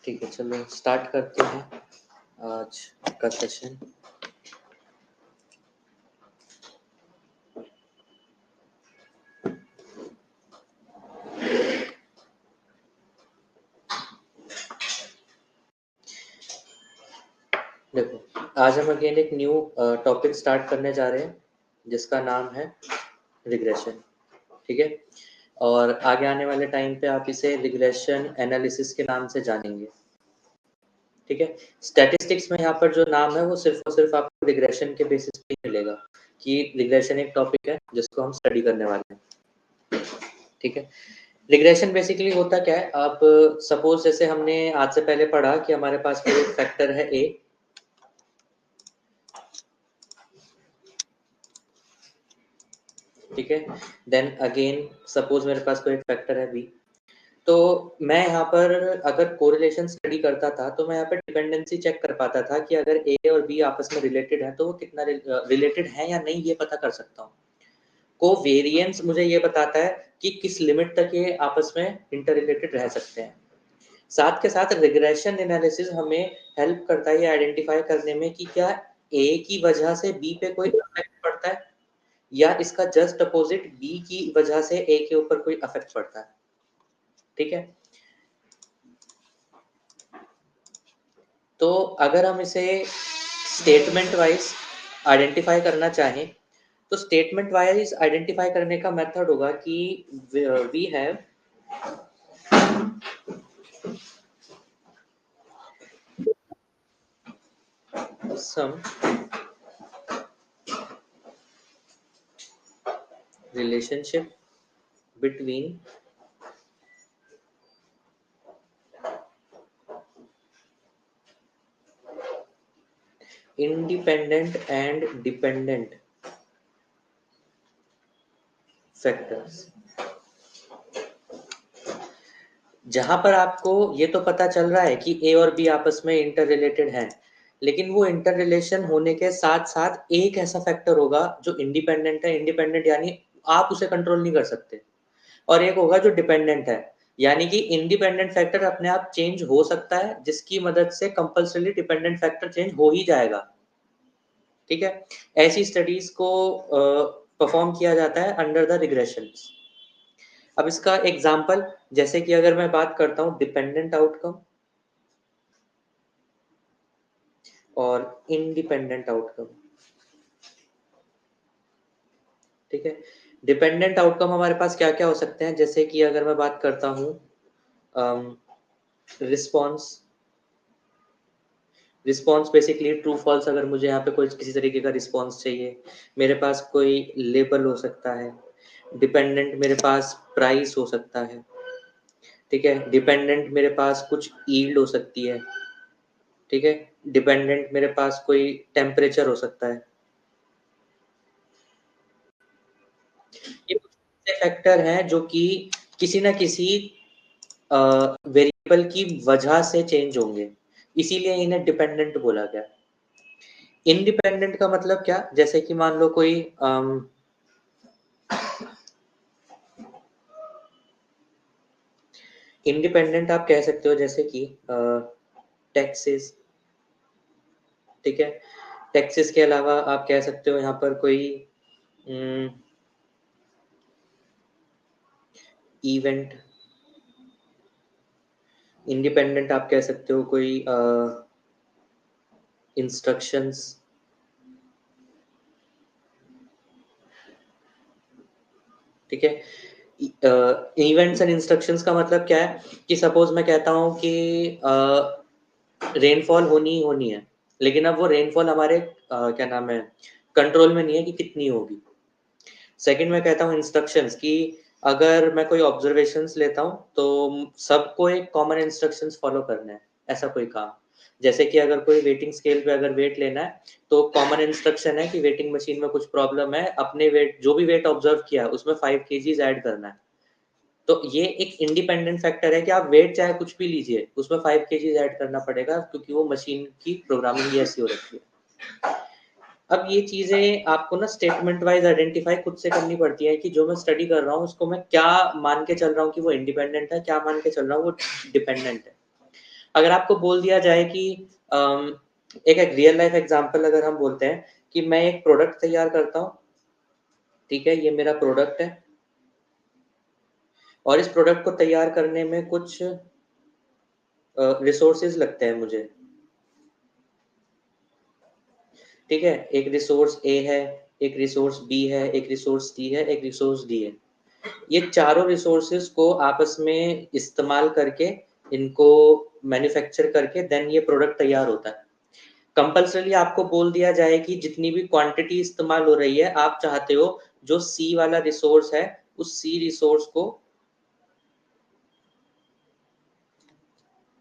ठीक है, चलो स्टार्ट करते हैं आज का सेशन। देखो, आज हम अगेन एक न्यू टॉपिक स्टार्ट करने जा रहे हैं जिसका नाम है रिग्रेशन। ठीक है, और आगे आने वाले टाइम पे आप इसे रिग्रेशन एनालिसिस के नाम से जानेंगे। ठीक है, स्टैटिस्टिक्स में यहाँ पर जो नाम है वो सिर्फ और सिर्फ आपको रिग्रेशन के बेसिस पे मिलेगा कि रिग्रेशन एक टॉपिक है जिसको हम स्टडी करने वाले हैं। ठीक है, रिग्रेशन बेसिकली होता क्या है, आप सपोज जैसे हमने आज से पहले पढ़ा कि हमारे पास कोई एक फैक्टर है ए, ठीक है, देन अगेन सपोज मेरे पास कोई एक फैक्टर है बी। तो मैं यहाँ पर अगर कोरिलेशन स्टडी करता था तो मैं यहाँ पर डिपेंडेंसी चेक कर पाता था कि अगर ए और बी आपस में रिलेटेड है तो वो कितना रिलेटेड है या नहीं, ये पता कर सकता हूँ। कोवेरिएंस मुझे ये बताता है कि किस लिमिट तक ये आपस में इंटर रिलेटेड रह सकते हैं। साथ के साथ रिग्रेशन एनालिसिस हमें हेल्प करता है ये आइडेंटिफाई करने में कि क्या ए की वजह से बी पे कोई इफेक्ट पड़ता है या इसका जस्ट अपोजिट बी की वजह से ए के ऊपर कोई इफेक्ट पड़ता है। ठीक है, तो अगर हम इसे स्टेटमेंट वाइज आइडेंटिफाई करना चाहें तो स्टेटमेंट वाइज आइडेंटिफाई करने का मेथड होगा कि we have some relationship between independent and dependent factors। जहां पर आपको ये तो पता चल रहा है कि ए और बी आपस में इंटर रिलेटेड हैं, लेकिन वो इंटर रिलेशन होने के साथ साथ एक ऐसा फैक्टर होगा जो इंडिपेंडेंट है। इंडिपेंडेंट यानी आप उसे कंट्रोल नहीं कर सकते, और एक होगा जो डिपेंडेंट है, यानी कि इंडिपेंडेंट फैक्टर अपने आप चेंज हो सकता है जिसकी मदद से कंपल्सरी डिपेंडेंट फैक्टर चेंज हो ही जाएगा। ठीक है, ऐसी स्टडीज को परफॉर्म किया जाता है अंडर द रिग्रेशन। अब इसका एग्जांपल जैसे कि अगर मैं बात करता हूं डिपेंडेंट आउटकम और इंडिपेंडेंट आउटकम। ठीक है, डिपेंडेंट आउटकम हमारे पास क्या क्या हो सकते हैं, जैसे कि अगर मैं बात करता हूं response. Response basically true false, अगर मुझे यहाँ पे कोई किसी तरीके का रिस्पॉन्स चाहिए, मेरे पास कोई लेबल हो सकता है। डिपेंडेंट मेरे पास प्राइस हो सकता है। ठीक है, डिपेंडेंट मेरे पास कुछ ईल्ड हो सकती है। ठीक है, डिपेंडेंट मेरे पास कोई टेम्परेचर हो सकता है। ये कुछ ऐसे फैक्टर हैं जो कि किसी ना किसी वेरिएबल की वजह से चेंज होंगे, इसीलिए इन्हें डिपेंडेंट बोला गया। इंडिपेंडेंट का मतलब क्या, जैसे कि मान लो कोई इंडिपेंडेंट आप कह सकते हो जैसे कि टैक्सेस। ठीक है, टैक्सेस के अलावा आप कह सकते हो यहाँ पर कोई इवेंट। इंडिपेंडेंट आप कह सकते हो कोई इंस्ट्रक्शंस। ठीक है, इवेंट्स एंड इंस्ट्रक्शंस का मतलब क्या है कि सपोज मैं कहता हूँ कि रेनफॉल होनी ही होनी है, लेकिन अब वो रेनफॉल हमारे क्या नाम है कंट्रोल में नहीं है कि कितनी होगी। सेकंड मैं कहता हूँ इंस्ट्रक्शंस कि अगर मैं कोई ऑब्जर्वेशंस लेता हूँ तो सबको एक कॉमन इंस्ट्रक्शंस फॉलो करना है, ऐसा कोई काम। जैसे कि अगर कोई वेटिंग स्केल पे अगर वेट लेना है तो कॉमन इंस्ट्रक्शन है कि वेटिंग मशीन में कुछ प्रॉब्लम है, अपने वेट जो भी वेट ऑब्जर्व किया उसमें 5 केजीज ऐड करना है। तो ये एक इंडिपेंडेंट फैक्टर है कि आप वेट चाहे कुछ भी लीजिए उसमें 5 केजीज ऐड करना पड़ेगा, क्योंकि वो मशीन की प्रोग्रामिंग ही ऐसी हो रखी है। अब ये चीजें आपको ना स्टेटमेंट वाइज आइडेंटिफाई खुद से करनी पड़ती है कि जो मैं स्टडी कर रहा हूँ उसको मैं क्या मान के चल रहा हूँ कि वो इंडिपेंडेंट है, क्या मान के चल रहा हूँ वो डिपेंडेंट है। अगर आपको बोल दिया जाए कि एक रियल लाइफ एग्जांपल अगर हम बोलते हैं कि मैं एक प्रोडक्ट तैयार करता हूँ, ठीक है, ये मेरा प्रोडक्ट है और इस प्रोडक्ट को तैयार करने में कुछ रिसोर्सेज लगते हैं मुझे, ठीक है, एक रिसोर्स ए है, एक रिसोर्स बी है, एक रिसोर्स सी है, एक रिसोर्स डी है। ये चारों रिसोर्सेज को आपस में इस्तेमाल करके इनको मैन्युफैक्चर करके देन ये प्रोडक्ट तैयार होता है। कंपल्सरी आपको बोल दिया जाए कि जितनी भी क्वांटिटी इस्तेमाल हो रही है, आप चाहते हो जो सी वाला रिसोर्स है उस सी रिसोर्स को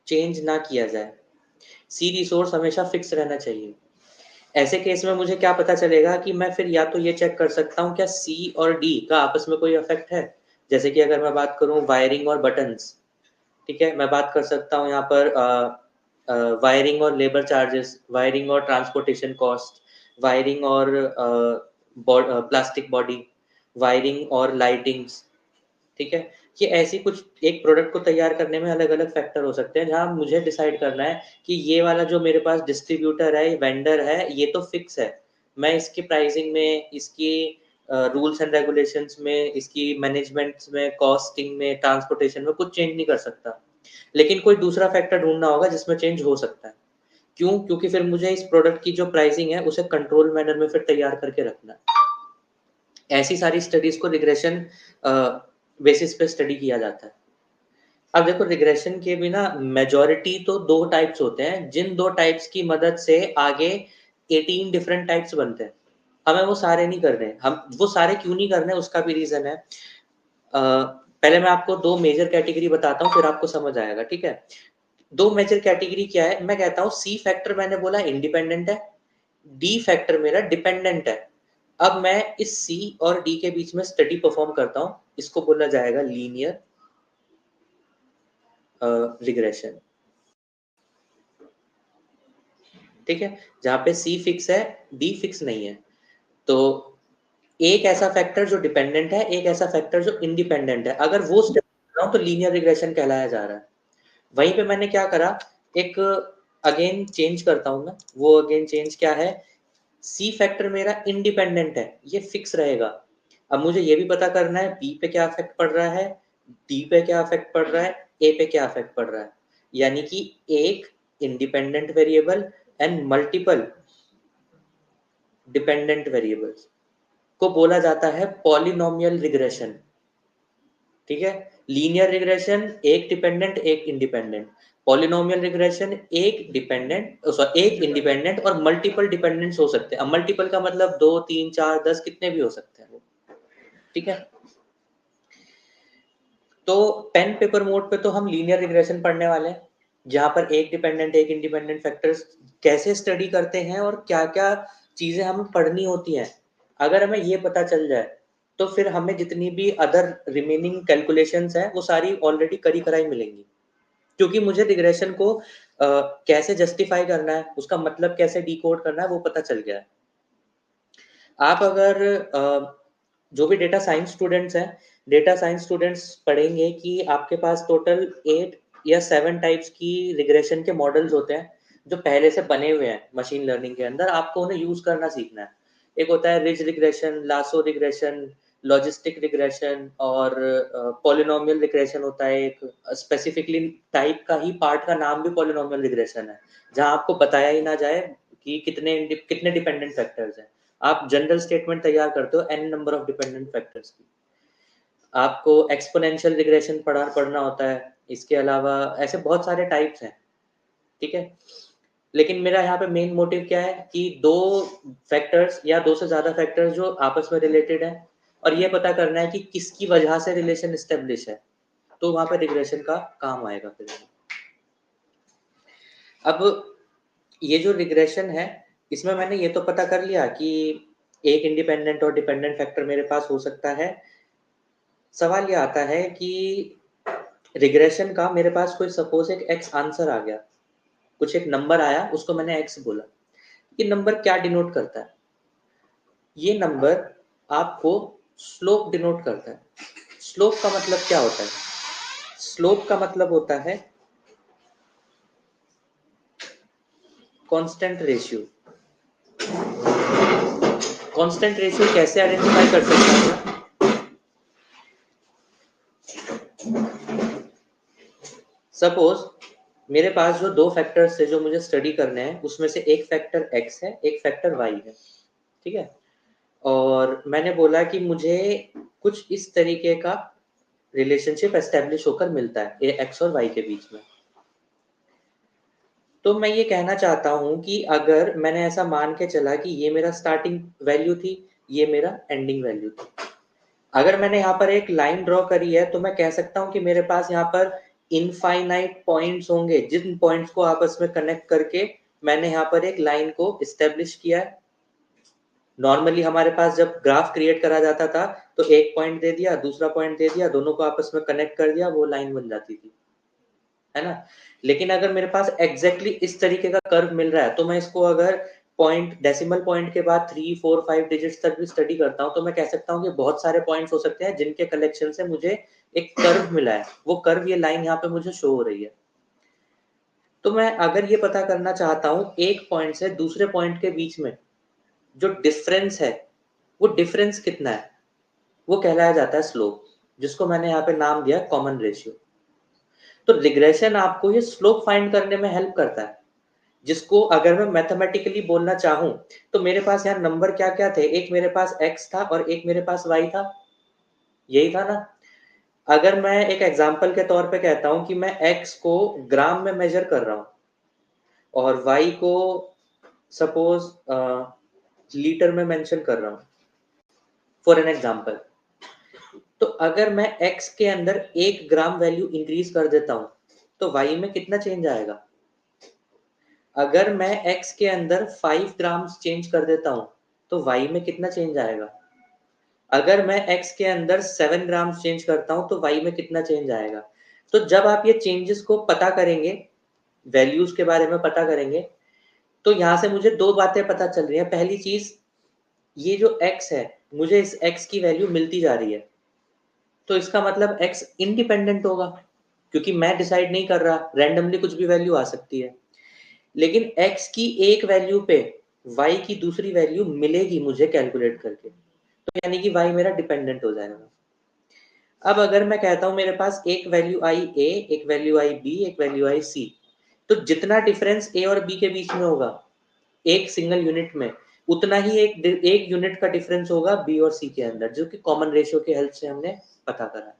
चेंज ना किया जाए। सी रिसोर्स हमेशा फिक्स रहना चाहिए। ऐसे केस में मुझे क्या पता चलेगा कि मैं फिर या तो ये चेक कर सकता हूँ क्या सी और डी का आपस में कोई इफेक्ट है। जैसे कि अगर मैं बात करूँ वायरिंग और बटन्स, ठीक है, मैं बात कर सकता हूँ यहाँ पर वायरिंग और लेबर चार्जेस, वायरिंग और ट्रांसपोर्टेशन कॉस्ट, वायरिंग और प्लास्टिक बॉडी, वायरिंग और लाइटिंग्स, ठीक है। ये ऐसी कुछ एक प्रोडक्ट को तैयार करने में अलग अलग फैक्टर हो सकते हैं जहाँ मुझे डिसाइड करना है कि ये वाला जो मेरे पास डिस्ट्रीब्यूटर है, वेंडर है, ये तो फिक्स है, मैं इसकी प्राइसिंग में, इसकी रूल्स एंड रेगुलेशंस में, इसकी मैनेजमेंट में, कॉस्टिंग में, ट्रांसपोर्टेशन में कुछ चेंज नहीं कर सकता। लेकिन कोई दूसरा फैक्टर ढूंढना होगा जिसमें चेंज हो सकता है। क्यों? क्योंकि फिर मुझे इस प्रोडक्ट की जो प्राइसिंग है उसे कंट्रोल मैनर में फिर तैयार करके रखना है। ऐसी सारी स्टडीज को रिग्रेशन बेसिस पे स्टडी किया जाता है। अब देखो रिग्रेशन के भी ना मेजॉरिटी तो दो टाइप्स होते हैं, जिन दो टाइप्स की मदद से आगे 18 डिफरेंट टाइप्स बनते हैं। हमें वो सारे नहीं करने, हम वो सारे क्यों नहीं करने उसका भी रीजन है। पहले मैं आपको दो मेजर कैटेगरी बताता हूँ फिर आपको समझ आएगा, ठीक है। दो मेजर कैटेगरी क्या है, मैं कहता हूँ सी फैक्टर मैंने बोला इंडिपेंडेंट है, डी फैक्टर मेरा डिपेंडेंट है। अब मैं इस सी और डी के बीच में स्टडी परफॉर्म करता हूँ, इसको बोला जाएगा लीनियर रिग्रेशन, ठीक है, जहाँ पे सी फिक्स है, डी फिक्स नहीं है। तो एक ऐसा फैक्टर जो डिपेंडेंट है, एक ऐसा फैक्टर जो इंडिपेंडेंट है, अगर वो स्टेप कर रहा हूं तो लीनियर रिग्रेशन कहलाया जा रहा है। वहीं पे मैंने क्या करा, एक अगेन चेंज करता हूं मैं, वो अगेन चेंज क्या है, सी फैक्टर मेरा इंडिपेंडेंट है, ये फिक्स रहेगा। अब मुझे ये भी पता करना है बी पे क्या इफेक्ट पड़ रहा है, डी पे क्या इफेक्ट पड़ रहा है, ए पे क्या इफेक्ट पड़ रहा है। यानी कि एक independent variable and multiple dependent variables को बोला जाता है पॉलिनोमियल रिग्रेशन, ठीक है। लीनियर रिग्रेशन एक डिपेंडेंट एक इंडिपेंडेंट, पॉलिनोमियल रिग्रेशन एक डिपेंडेंट सॉरी एक इंडिपेंडेंट और मल्टीपल डिपेंडेंट्स हो सकते हैं। अब मल्टीपल का मतलब 2 3 4 10 कितने भी हो सकते हैं वो, ठीक है। तो पेन पेपर मोड पे तो हम लीनियर रिग्रेशन पढ़ने वाले हैं, जहां पर एक डिपेंडेंट एक इंडिपेंडेंट फैक्टर्स कैसे स्टडी करते हैं और क्या क्या चीजें हमें पढ़नी होती हैं। अगर हमें ये पता चल जाए तो फिर हमें जितनी भी अदर रिमेनिंग कैलकुलेशंस हैं वो सारी ऑलरेडी करी कराई मिलेंगी, क्योंकि मुझे रिग्रेशन को कैसे जस्टिफाई करना है, उसका मतलब कैसे डिकोड करना है वो पता चल गया है। आप अगर जो भी डेटा साइंस स्टूडेंट्स हैं, डेटा साइंस स्टूडेंट्स पढ़ेंगे कि आपके पास टोटल 8 या 7 टाइप्स की रिग्रेशन के मॉडल्स होते हैं जो पहले से बने हुए हैं मशीन लर्निंग के अंदर, आपको उन्हें यूज करना सीखना है। एक होता है ridge regression, lasso regression, logistic regression और पॉलिनोमियल रिग्रेशन होता है एक, स्पेसिफिकली टाइप का ही पार्ट का नाम भी पॉलिनोमियल रिग्रेशन है, जहां आपको बताया ही ना जाए कि कितने डिपेंडेंट फैक्टर्स हैं। आप जनरल स्टेटमेंट तैयार करते हो n number of dependent factors की। आपको एक्सपोनेंशियल रिग्रेशन पढ़ना होता है। इसके अलावा ऐसे बहुत सारे टाइप्स हैं, ठीक है। लेकिन मेरा यहाँ पे मेन मोटिव क्या है कि दो फैक्टर्स या दो से ज्यादा फैक्टर्स जो आपस में रिलेटेड है और ये पता करना है कि किसकी वजह से रिलेशन स्टेब्लिश है, तो वहां पे रिग्रेशन का काम आएगा फिर। अब ये जो रिग्रेशन है इसमें मैंने ये तो पता कर लिया कि एक इंडिपेंडेंट और डिपेंडेंट फैक्टर मेरे पास हो सकता है। सवाल ये आता है कि रिग्रेशन का मेरे पास कोई सपोज एक एक्स आंसर आ गया, कुछ एक नंबर आया उसको मैंने एक्स बोला, ये नंबर क्या डिनोट करता है, ये नंबर आपको स्लोप डिनोट करता है। स्लोप का मतलब क्या होता है, स्लोप का मतलब होता है कांस्टेंट रेशियो। कांस्टेंट रेशियो कैसे आइडेंटिफाई कर सकते हैं? सपोज मेरे पास जो दो फैक्टर्स है जो मुझे स्टडी करने हैं, उसमें से एक फैक्टर x है, एक फैक्टर y है, ठीक है। और मैंने बोला कि मुझे कुछ इस तरीके का रिलेशनशिप एस्टेब्लिश होकर मिलता है ये x और y के बीच में। तो मैं ये कहना चाहता हूँ कि अगर मैंने ऐसा मान के चला कि ये मेरा स्टार्टिंग वैल्यू थी, ये मेरा एंडिंग वैल्यू थी। अगर मैंने यहाँ पर एक लाइन ड्रॉ करी है तो मैं कह सकता हूँ कि मेरे पास यहाँ पर इनफाइनाइट पॉइंट्स होंगे, जिन पॉइंट्स को आपस में कनेक्ट करके मैंने यहाँ पर एक लाइन को एस्टेब्लिश किया है। नॉर्मली हमारे पास जब ग्राफ क्रिएट करा जाता था तो एक पॉइंट दे दिया, दूसरा पॉइंट दे दिया, दोनों को आपस में कनेक्ट कर दिया, वो लाइन बन जाती थी, है ना। लेकिन अगर मेरे पास एग्जैक्टली इस तरीके का कर्व मिल रहा है तो मैं इसको अगर पॉइंट डेसिमल पॉइंट के बाद 3, 4, 5 डिजिट्स तक भी स्टडी करता हूँ तो मैं कह सकता हूँ कि बहुत सारे पॉइंट्स हो सकते हैं जिनके कलेक्शन से मुझे एक कर्व मिला है। वो कर्व, ये लाइन यहाँ पे मुझे शो हो रही है। तो मैं अगर ये पता करना चाहता हूँ एक पॉइंट से दूसरे पॉइंट के बीच में जो डिफरेंस है, वो डिफरेंस कितना है, वो कहलाया जाता है स्लोप, जिसको मैंने यहाँ पे नाम दिया कॉमन रेशियो। तो रिग्रेशन आपको ये स्लोप फाइंड करने में हेल्प करता है, जिसको अगर मैं मैथमेटिकली बोलना चाहूं तो मेरे पास यहाँ नंबर क्या क्या थे, एक मेरे पास x था और एक मेरे पास y था, यही था ना। अगर मैं एक एग्जांपल के तौर पे कहता हूं कि मैं x को ग्राम में मेजर कर रहा हूं और y को सपोज लीटर में मेंशन कर रहा हूं फॉर एन एग्जांपल, तो अगर मैं x के अंदर 1 ग्राम वैल्यू इंक्रीज कर देता हूं तो y में कितना चेंज आएगा। अगर मैं x के अंदर 5 ग्राम्स चेंज कर देता हूं तो y में कितना चेंज आएगा। अगर मैं x के अंदर 7 ग्राम्स चेंज करता हूं तो y में कितना चेंज आएगा। तो जब आप ये चेंजेस को पता करेंगे, वैल्यूज के बारे में पता करेंगे, तो यहां से मुझे दो बातें पता चल रही हैं। पहली चीज, ये जो x है, मुझे इस x की वैल्यू मिलती जा रही है, तो इसका मतलब x इंडिपेंडेंट होगा, क्योंकि मैं डिसाइड नहीं कर रहा, रैंडमली कुछ भी वैल्यू आ सकती है। लेकिन x की एक वैल्यू पे y की दूसरी वैल्यू मिलेगी मुझे कैलकुलेट करके, तो यानी कि y मेरा डिपेंडेंट हो जाएगा। अब अगर मैं कहता हूं मेरे पास एक वैल्यू आई a, एक वैल्यू आई b, एक वैल्यू आई c, तो जितना डिफरेंस a और b के बीच में होगा एक सिंगल यूनिट में, उतना ही एक यूनिट का डिफरेंस होगा b और c के अंदर, जो कि कॉमन रेशियो के हेल्प से हमने पता करा।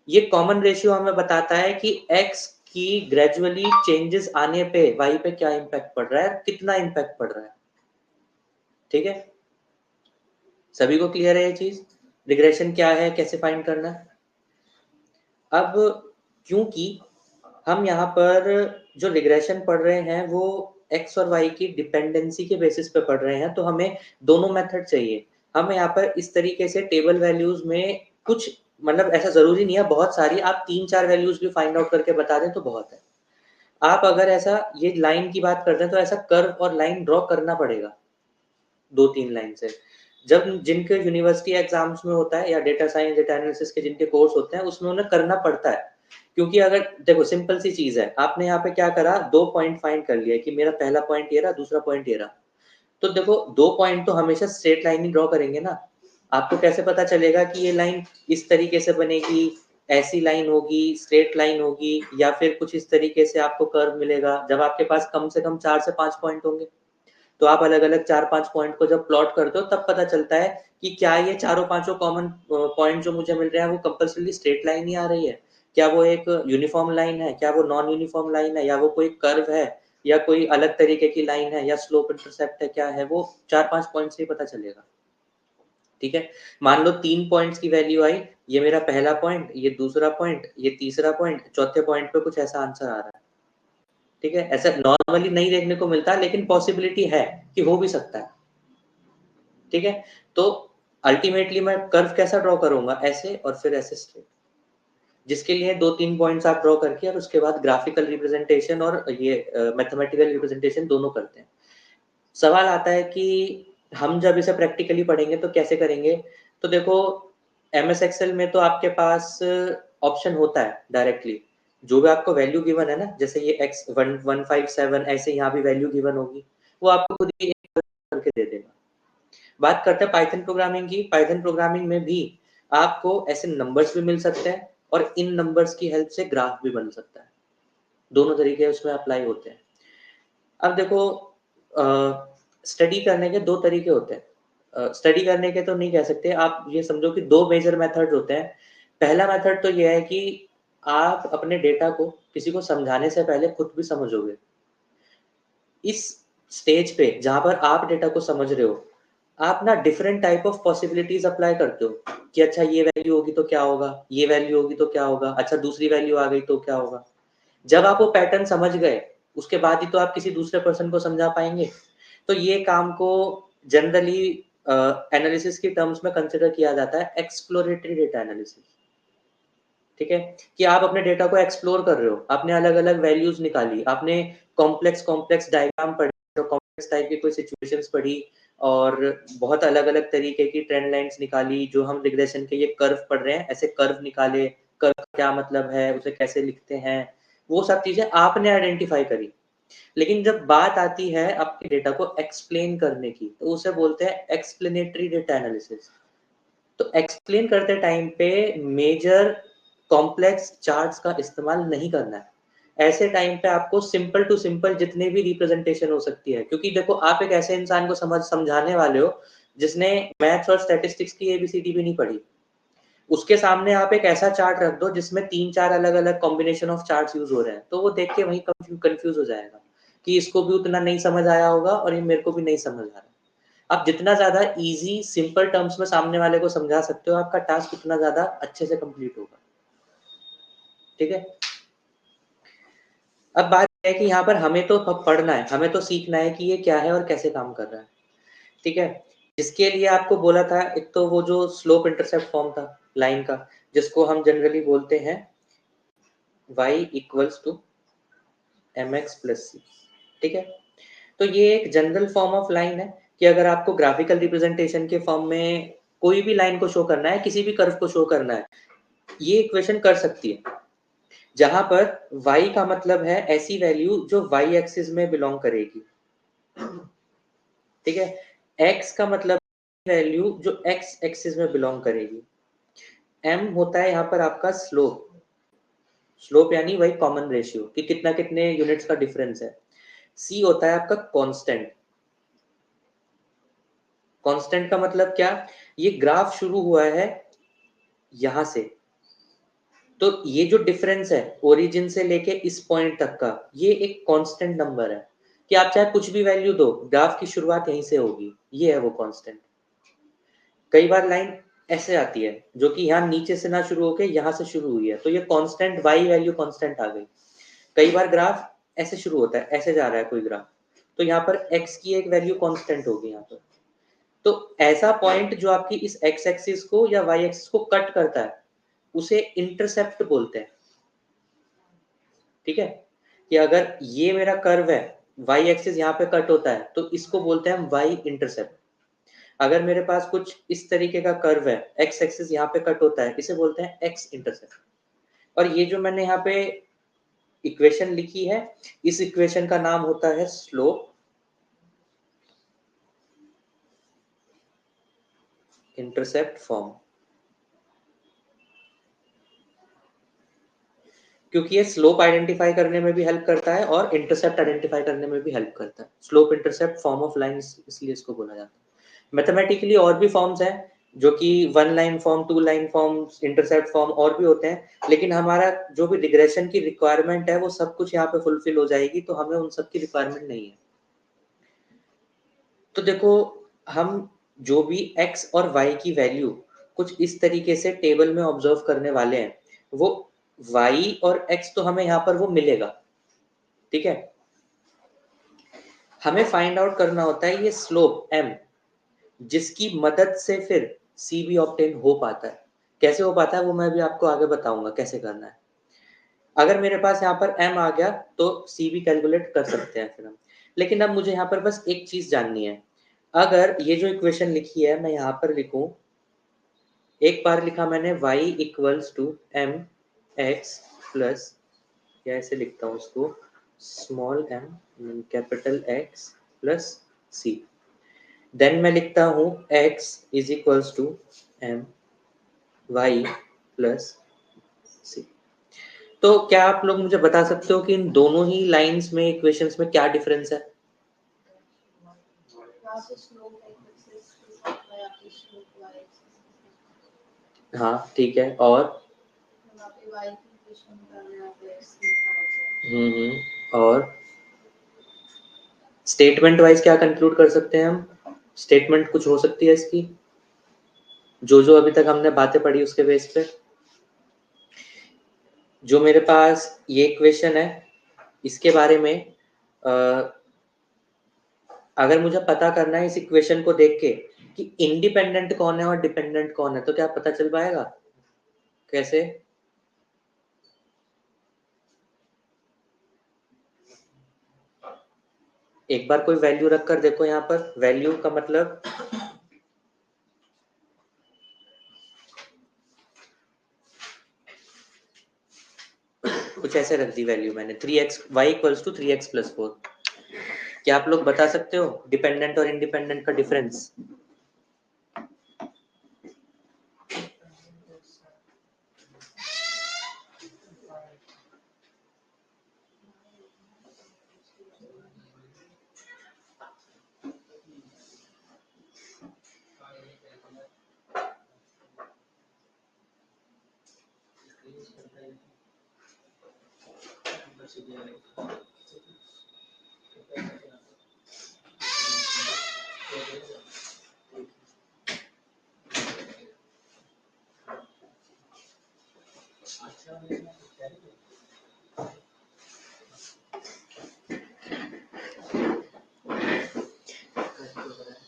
ये कॉमन रेशियो हमें बताता है कि x की ग्रेजुअली चेंजेस आने पे y पे क्या इम्पैक्ट पड़ रहा है, कितना इम्पैक्ट पड़ रहा है। ठीक है, सभी को क्लियर है ये चीज, रिग्रेशन क्या है, कैसे फाइंड करना है। अब क्योंकि हम यहाँ पर जो रिग्रेशन पढ़ रहे हैं वो x और y की डिपेंडेंसी के बेसिस पे पढ़ रहे हैं, तो हमें दोनों मेथड चाहिए। हमें यहाँ पर इस तरीके से टेबल वैल्यूज में कुछ, मतलब ऐसा जरूरी नहीं है बहुत सारी, आप 3-4 वैल्यूज भी फाइंड आउट करके बता दें तो बहुत है। आप अगर ऐसा ये लाइन की बात करते हैं तो ऐसा कर्व और लाइन ड्रॉ करना पड़ेगा 2-3 लाइन से। जब जिनके यूनिवर्सिटी एग्जाम्स में होता है या डेटा साइंस, डेटा एनालिसिस के जिनके कोर्स होते हैं, उसमें उन्हें करना पड़ता है। क्योंकि अगर देखो सिंपल सी चीज है, आपने यहाँ पे क्या करा, 2 पॉइंट फाइंड कर लिया कि मेरा पहला पॉइंट ये रहा, दूसरा पॉइंट ये रहा। तो देखो 2 पॉइंट तो हमेशा स्ट्रेट लाइन ही ड्रॉ करेंगे ना। आपको कैसे पता चलेगा कि ये लाइन इस तरीके से बनेगी, ऐसी लाइन होगी, स्ट्रेट लाइन होगी, या फिर कुछ इस तरीके से आपको कर्व मिलेगा, जब आपके पास कम से कम 4 से 5 पॉइंट होंगे। तो आप अलग-अलग 4-5 पॉइंट को जब प्लॉट करते हो तब पता चलता है कि क्या ये चारों पांचों कॉमन पॉइंट जो मुझे मिल रहे हैं वो कंपल्सरी स्ट्रेट लाइन ही आ रही है, क्या वो एक यूनिफॉर्म लाइन है, क्या वो नॉन यूनिफॉर्म लाइन है, या वो कोई कर्व है, या कोई अलग तरीके की लाइन है, या स्लोप इंटरसेप्ट है, क्या है वो 4-5 पॉइंट से ही पता चलेगा। ठीक है, मान लो 3 पॉइंट्स की वैल्यू आई, ये मेरा पहला पॉइंट, ये दूसरा पॉइंट, ये तीसरा पॉइंट, चौथे पॉइंट पे कुछ ऐसा आंसर आ रहा है। ठीक है, ऐसा नॉर्मली नहीं देखने को मिलता, लेकिन पॉसिबिलिटी है कि हो भी सकता है। ठीक है, तो अल्टीमेटली मैं कर्व कैसा ड्रॉ करूंगा, ऐसे और फिर ऐसे स्ट्रेट, जिसके लिए 2-3 पॉइंट्स आप ड्रॉ करके और उसके बाद ग्राफिकल रिप्रेजेंटेशन और ये मैथमेटिकल रिप्रेजेंटेशन दोनों करते हैं। सवाल आता है कि हम जब इसे प्रैक्टिकली पढ़ेंगे तो कैसे करेंगे। तो देखो, एमएस एक्सेल में तो आपके पास ऑप्शन होता है डायरेक्टली जो भी आपको वैल्यू गिवन है ना, जैसे ये x 157 ऐसे यहाँ भी वैल्यू गिवन होगी, वो आपको खुद ही करके दे देगा। बात करते हैं पाइथन प्रोग्रामिंग की। पाइथन प्रोग्रामिंग में भी आपको ऐसे नंबर्स भी मिल सकते हैं और इन नंबर्स की हेल्प से ग्राफ भी बन सकता है। दोनों तरीके उसमें अप्लाई होते हैं। अब देखो, स्टडी करने के दो तरीके होते हैं। स्टडी करने के तो नहीं कह सकते, आप ये समझो कि दो मेजर मेथड्स होते हैं। पहला मेथड तो ये है कि आप अपने डेटा को किसी को समझाने से पहले खुद भी समझोगे। इस स्टेज पे जहाँ पर आप डेटा को समझ रहे हो, आप ना different type of possibilities apply करते हो कि अच्छा ये वैल्यू होगी तो क्या होगा, ये वैल्यू होगी तो क्या होगा, अच्छा दूसरी वैल्यू आ गई तो क्या होगा। जब आप वो पैटर्न समझ गए, उसके बाद ही तो आप किसी दूसरे पर्सन को समझा पाएंगे। तो ये काम को जनरली एनालिसिस की टर्म्स में कंसिडर किया जाता है एक्सप्लोरेटरी डेटा एनालिसिस। ठीक है, कि आप अपने डेटा को एक्सप्लोर कर रहे हो, आपने अलग अलग वैल्यूज निकाली, आपने कॉम्प्लेक्स कॉम्प्लेक्स डायग्राम पढ़े, कॉम्प्लेक्स टाइप की कोई सिचुएशंस पढ़ी, और बहुत अलग अलग तरीके की ट्रेंड लाइंस निकाली। जो हम रिग्रेशन के ये कर्व पढ़ रहे हैं, ऐसे कर्व निकाले, कर्व का क्या मतलब है, उसे कैसे लिखते हैं, वो सब चीजें आपने आइडेंटिफाई करी। लेकिन जब बात आती है आपके डेटा को एक्सप्लेन करने की, तो उसे बोलते हैं एक्सप्लेनेटरी डेटा एनालिसिस। तो एक्सप्लेन करते टाइम पे मेजर कॉम्प्लेक्स चार्ट्स का इस्तेमाल नहीं करना है। ऐसे टाइम पे आपको सिंपल टू सिंपल जितने भी रिप्रेजेंटेशन हो सकती है, क्योंकि देखो आप एक ऐसे इंसान को समझाने वाले हो जिसने मैथ्स और स्टैटिस्टिक्स की एबीसीडी भी नहीं पढ़ी। उसके सामने आप एक ऐसा चार्ट रख दो जिसमें 3-4 अलग-अलग कॉम्बिनेशन ऑफ चार्ट्स यूज हो रहे हैं, तो वो देख के वहीं कंफ्यूज हो जाएगा कि इसको भी उतना नहीं समझ आया होगा और ये मेरे को भी नहीं समझ आ रहा। आप जितना ज़्यादा ईज़ी सिंपल टर्म्स में सामने वाले को समझा सकते हो, आपका टास्क उतना ज़्यादा अच्छे से कंप्लीट होगा। ठीक है? अब बात है कि यहाँ पर हमें तो पढ़ना है, हमें तो सीखना है कि ये क्या है और कैसे काम कर रहा है। ठीक है? इसके लिए आपको बोला था, एक तो वो जो स्लोप इंटरसेप्ट फॉर्म था लाइन का, जिसको हम जनरली बोलते हैं y equals to mx plus c। ठीक है? तो ये एक जनरल फॉर्म ऑफ लाइन है कि अगर आपको ग्राफिकल रिप्रेजेंटेशन के फॉर्म में कोई भी लाइन को शो करना है, किसी भी कर्व को शो करना है, ये इक्वेशन कर सकती है। जहां पर y का मतलब है ऐसी वैल्यू जो y एक्सिस में बिलोंग करेगी। ठीक है, x का मतलब वैल्यू जो x एक्सिस में बिलोंग करेगी। m होता है यहाँ पर आपका स्लोप, स्लोप यानी वही कॉमन रेशियो कि कितना कितने यूनिट्स का डिफरेंस है। c होता है आपका कांस्टेंट। कांस्टेंट का मतलब क्या, ये ग्राफ शुरू हुआ है यहां से, तो ये जो डिफरेंस है ओरिजिन से लेके इस पॉइंट तक का, ये एक कांस्टेंट नंबर है कि आप चाहे कुछ भी वैल्यू दो, ग्राफ की शुरुआत यहीं से होगी, ये है वो कांस्टेंट। कई बार लाइन ऐसे आती है जो कि यहाँ नीचे से ना शुरू होके यहाँ से शुरू हुई है, तो ये कांस्टेंट y वैल्यू कांस्टेंट आ गई। कई बार ग्राफ ऐसे शुरू होता है, ऐसे जा रहा है कोई ग्राफ, तो यहाँ पर x की एक वैल्यू कांस्टेंट होगी यहाँ पर। तो ऐसा पॉइंट जो आपकी इस x एक्सिस को या y एक्सिस को कट करता है, उसे इंटरसेप्ट बोलते हैं। ठीक है, कि अगर ये मेरा कर्व है, y एक्सिस यहाँ पे कट होता है, तो इसको बोलते हैं हम y इंटरसेप्ट। अगर मेरे पास कुछ इस तरीके का कर्व है, x एक्सिस यहाँ पे कट होता है, इसे बोलते हैं x इंटरसेप्ट। और ये जो मैंने यहाँ पे इक्वेशन लिखी है, इस इक्वेशन का नाम होता है स्लोप इंटरसेप्ट फॉर्म। क्योंकि ये स्लोप आइडेंटिफाई करने में भी हेल्प करता है और इंटरसेप्ट आइडेंटिफाई करने में भी हेल्प करता है। Slope intercept form of line इसलिए इसको बोला जाता है। मैथमेटिकली और भी फॉर्म्स हैं जो कि 1 line form, 2 line form, intercept form और भी होते हैं, लेकिन हमारा जो भी रिग्रेशन की रिक्वायरमेंट है वो सब कुछ यहाँ पे फुलफिल हो जाएगी, तो हमें उन सब की रिक्वायरमेंट नहीं है। तो देखो, हम जो भी x और y की वैल्यू कुछ इस तरीके से टेबल में ऑब्जर्व करने वाले हैं, वो y और x तो हमें यहाँ पर वो मिलेगा। ठीक है, हमें फाइंड आउट करना होता है ये स्लोप m, जिसकी मदद से फिर c भी ऑब्टेन हो पाता है। कैसे हो पाता है वो मैं भी आपको आगे बताऊंगा कैसे करना है। अगर मेरे पास यहाँ पर m आ गया तो c भी कैलकुलेट कर सकते हैं फिर हम। लेकिन अब मुझे यहाँ पर बस एक चीज जाननी है। अगर ये जो इक्वेशन लिखी है मैं यहाँ पर लिखूं, एक बार लिखा मैंने y equals to m x plus या ऐसे लिखता हूँ इसको, small m capital X plus c। Then मैं लिखता हूँ x is equals to m y plus c। तो क्या आप लोग मुझे बता सकते हो कि इन दोनों ही लाइंस में, इक्वेशंस में क्या डिफरेंस है? हाँ ठीक है, और और स्टेटमेंट वाइज क्या कंक्लूड कर सकते हैं हम? स्टेटमेंट कुछ हो सकती है इसकी, जो जो अभी तक हमने बातें पढ़ी उसके बेस पे। जो मेरे पास ये इक्वेशन है, इसके बारे में अगर मुझे पता करना है इस इक्वेशन को देख के कि इंडिपेंडेंट कौन है और डिपेंडेंट कौन है, तो क्या पता चल पाएगा? कैसे? एक बार कोई वैल्यू रख कर देखो, यहाँ पर वैल्यू का मतलब कुछ ऐसे रख दी वैल्यू मैंने, 3x y equals to 3x plus 4। क्या आप लोग बता सकते हो डिपेंडेंट और इंडिपेंडेंट का डिफरेंस?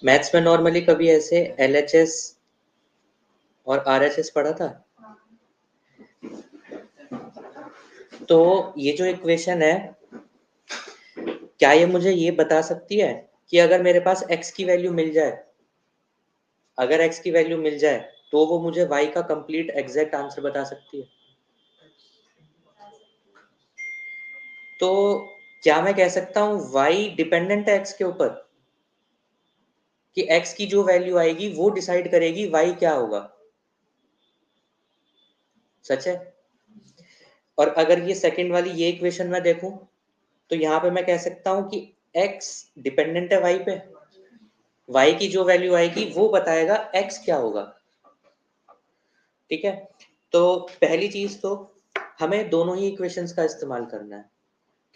मैथ्स में नॉर्मली कभी ऐसे LHS और RHS पढ़ा था? तो ये जो इक्वेशन है, क्या ये मुझे ये बता सकती है कि अगर मेरे पास x की वैल्यू मिल जाए, अगर x की वैल्यू मिल जाए तो वो मुझे y का कंप्लीट एग्जैक्ट आंसर बता सकती है? तो क्या मैं कह सकता हूँ y डिपेंडेंट है x के ऊपर, कि x की जो वैल्यू आएगी वो डिसाइड करेगी y क्या होगा? सच है। और अगर ये सेकंड वाली ये इक्वेशन में देखूं, तो यहाँ पे मैं कह सकता हूँ कि x डिपेंडेंट है y पे, y की जो वैल्यू आएगी वो बताएगा x क्या होगा। ठीक है, तो पहली चीज तो हमें दोनों ही इक्वेशंस का इस्तेमाल करना है,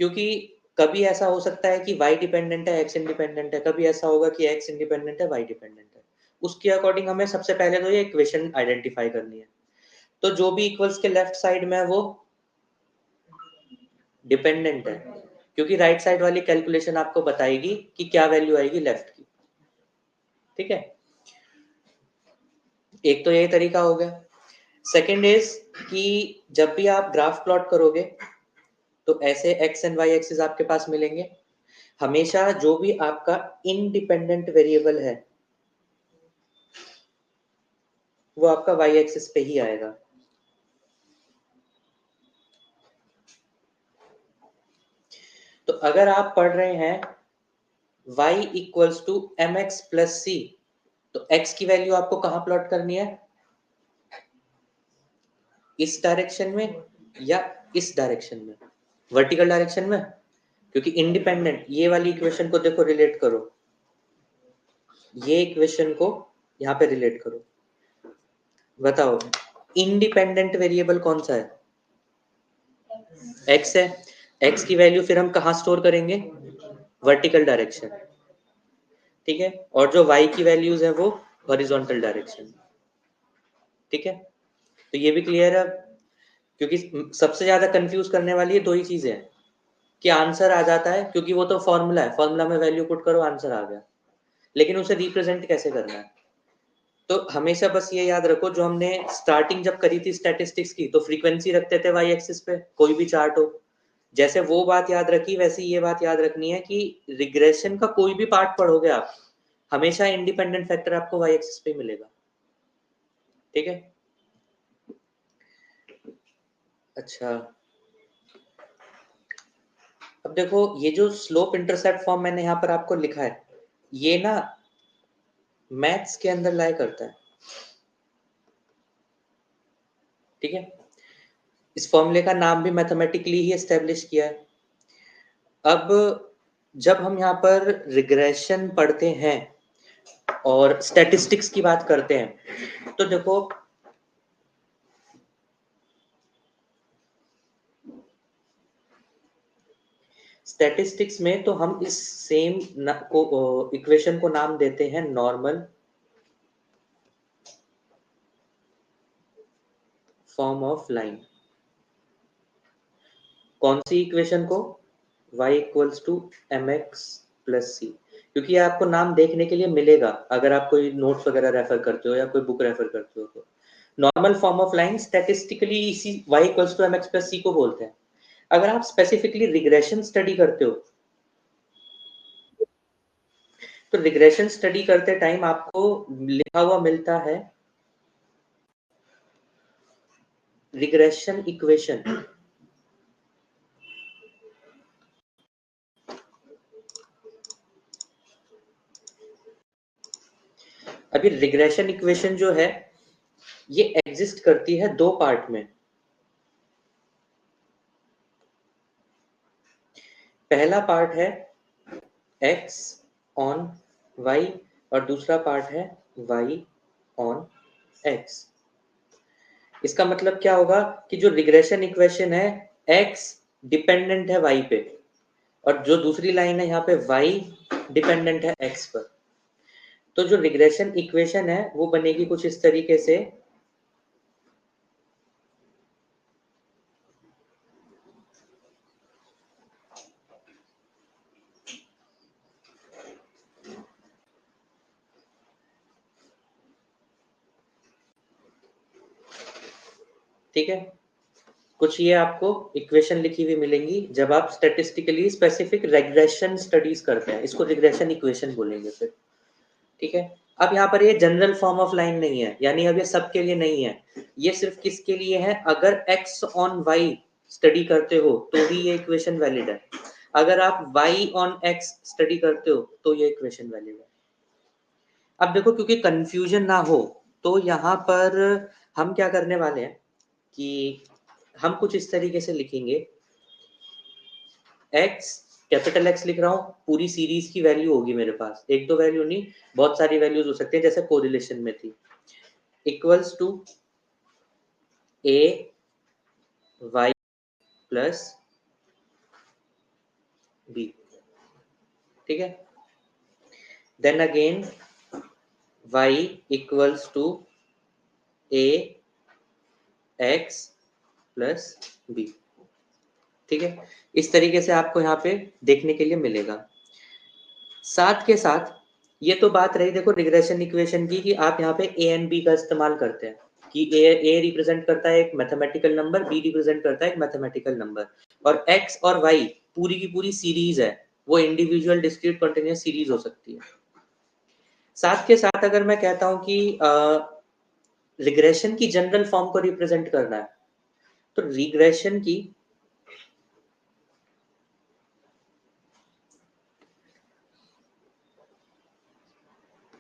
क्योंकि कभी ऐसा हो सकता है कि y डिपेंडेंट है x इंडिपेंडेंट है, कभी ऐसा होगा कि x इंडिपेंडेंट है y डिपेंडेंट है। उसके अकॉर्डिंग हमें सबसे पहले तो ये इक्वेशन आइडेंटिफाई करनी है। तो जो भी इक्वल्स के लेफ्ट साइड में है वो डिपेंडेंट है, क्योंकि राइट साइड वाली कैलकुलेशन आपको बताएगी कि क्या वैल्यू आएगी लेफ्ट की। ठीक है, एक तो ये तरीका हो गया। सेकेंड इज कि जब भी आप ग्राफ प्लॉट करोगे तो ऐसे एक्स एंड वाई एक्सिस आपके पास मिलेंगे। हमेशा जो भी आपका इंडिपेंडेंट वेरिएबल है वो आपका वाई एक्सिस पे ही आएगा। तो अगर आप पढ़ रहे हैं y equals to m x plus c, तो x की वैल्यू आपको कहां प्लॉट करनी है? इस डायरेक्शन में या इस डायरेक्शन में? वर्टिकल डायरेक्शन में, क्योंकि इंडिपेंडेंट, ये वाली इक्वेशन को देखो, रिलेट करो, ये इक्वेशन को यहाँ पे रिलेट करो, बताओ इंडिपेंडेंट वेरिएबल कौन सा है? x है। x की वैल्यू फिर हम कहाँ स्टोर करेंगे? Vertical direction. ठीक है, और जो y की वैल्यूज है वो हॉरिजॉन्टल डायरेक्शन। ठीक है, तो ये भी क्लियर है अब? क्योंकि सबसे ज्यादा कंफ्यूज करने वाली ये दो ही चीजें हैं, कि आंसर आ जाता है, क्योंकि वो तो फॉर्मूला है, फॉर्मूला में वैल्यू पुट करो आंसर आ गया, लेकिन उसे रिप्रेजेंट कैसे करना है? तो हमेशा बस ये याद रखो, जो हमने स्टार्टिंग जब करी थी स्टैटिस्टिक्स की, तो फ्रीक्वेंसी रखते थे वाई एक्सिस पे, कोई भी चार्ट हो, जैसे वो बात याद रखी वैसे ये बात याद रखनी है कि रिग्रेशन का कोई भी पार्ट पढ़ोगे आप, हमेशा इंडिपेंडेंट फैक्टर आपको वाई एक्सिस पे मिलेगा। ठीक है, अच्छा अब देखो ये जो स्लोप इंटरसेप्ट फॉर्म मैंने यहाँ पर आपको लिखा है, ये ना मैथ्स के अंदर लाया करता है, ठीक है। इस फॉर्मूले का नाम भी मैथमेटिकली ही एस्टेब्लिश किया है। अब जब हम यहाँ पर रिग्रेशन पढ़ते हैं और स्टैटिस्टिक्स की बात करते हैं, तो देखो स्टैटिस्टिक्स में तो हम इस सेम को इक्वेशन को नाम देते हैं नॉर्मल फॉर्म ऑफ लाइन। कौन सी इक्वेशन को? y equals to m x plus c, क्योंकि ये आपको नाम देखने के लिए मिलेगा अगर आप कोई नोट्स वगैरह रेफर करते हो या कोई बुक रेफर करते हो। तो normal form of line statistically इसी y equals to m x plus c को बोलते हैं। अगर आप स्पेसिफिकली रिग्रेशन स्टडी करते हो, तो रिग्रेशन स्टडी करते टाइम आपको लिखा हुआ मिलता है रिग्रेशन इक्वेशन। अभी रिग्रेशन इक्वेशन जो है ये एग्जिस्ट करती है दो पार्ट में। पहला पार्ट है x ऑन y और दूसरा पार्ट है y ऑन x। इसका मतलब क्या होगा कि जो रिग्रेशन इक्वेशन है x डिपेंडेंट है y पे और जो दूसरी लाइन है यहाँ पे y डिपेंडेंट है x पर। तो जो रिग्रेशन इक्वेशन है वो बनेगी कुछ इस तरीके से, ठीक है। कुछ ये आपको इक्वेशन लिखी हुई मिलेंगी जब आप स्टैटिस्टिकली स्पेसिफिक रिग्रेशन स्टडीज करते हैं, इसको रिग्रेशन इक्वेशन बोलेंगे फिर, ठीक है। अब यहाँ पर ये जनरल फॉर्म ऑफ लाइन नहीं है, यानी अब ये सबके लिए नहीं है, ये सिर्फ किसके लिए है? अगर x ऑन y स्टडी करते हो तो ही ये इक्वेशन वैलिड है। अगर आप y ऑन x स्टडी करते हो तो ये इक्वेशन वैलिड है। अब देखो क्योंकि कंफ्यूजन ना हो तो यहाँ पर हम क्या करने वाले हैं कि हम कुछ इस तरीके से लिखेंगे, x कैपिटल X लिख रहा हूँ, पूरी सीरीज की वैल्यू होगी मेरे पास, एक दो वैल्यू नहीं, बहुत सारी वैल्यूज हो सकती है जैसे कोरिलेशन में थी, equals to a y plus b, ठीक है। Then again y equals to a x plus b, ठीक है। इस तरीके से आपको यहाँ पे देखने के लिए मिलेगा। साथ के साथ ये तो बात रही देखो रिग्रेशन इक्वेशन की कि आप यहाँ पे ए एंड बी का इस्तेमाल करते हैं कि ए रिप्रेजेंट करता है एक मैथमेटिकल नंबर, बी रिप्रेजेंट करता है एक मैथमेटिकल नंबर, और एक्स और वाई पूरी की पूरी सीरीज है, वो इंडिविजुअल डिस्क्रीट कंटिन्यूअस सीरीज हो सकती है। साथ के साथ अगर मैं कहता हूं कि रिग्रेशन की जनरल फॉर्म को रिप्रेजेंट करना है, तो रिग्रेशन की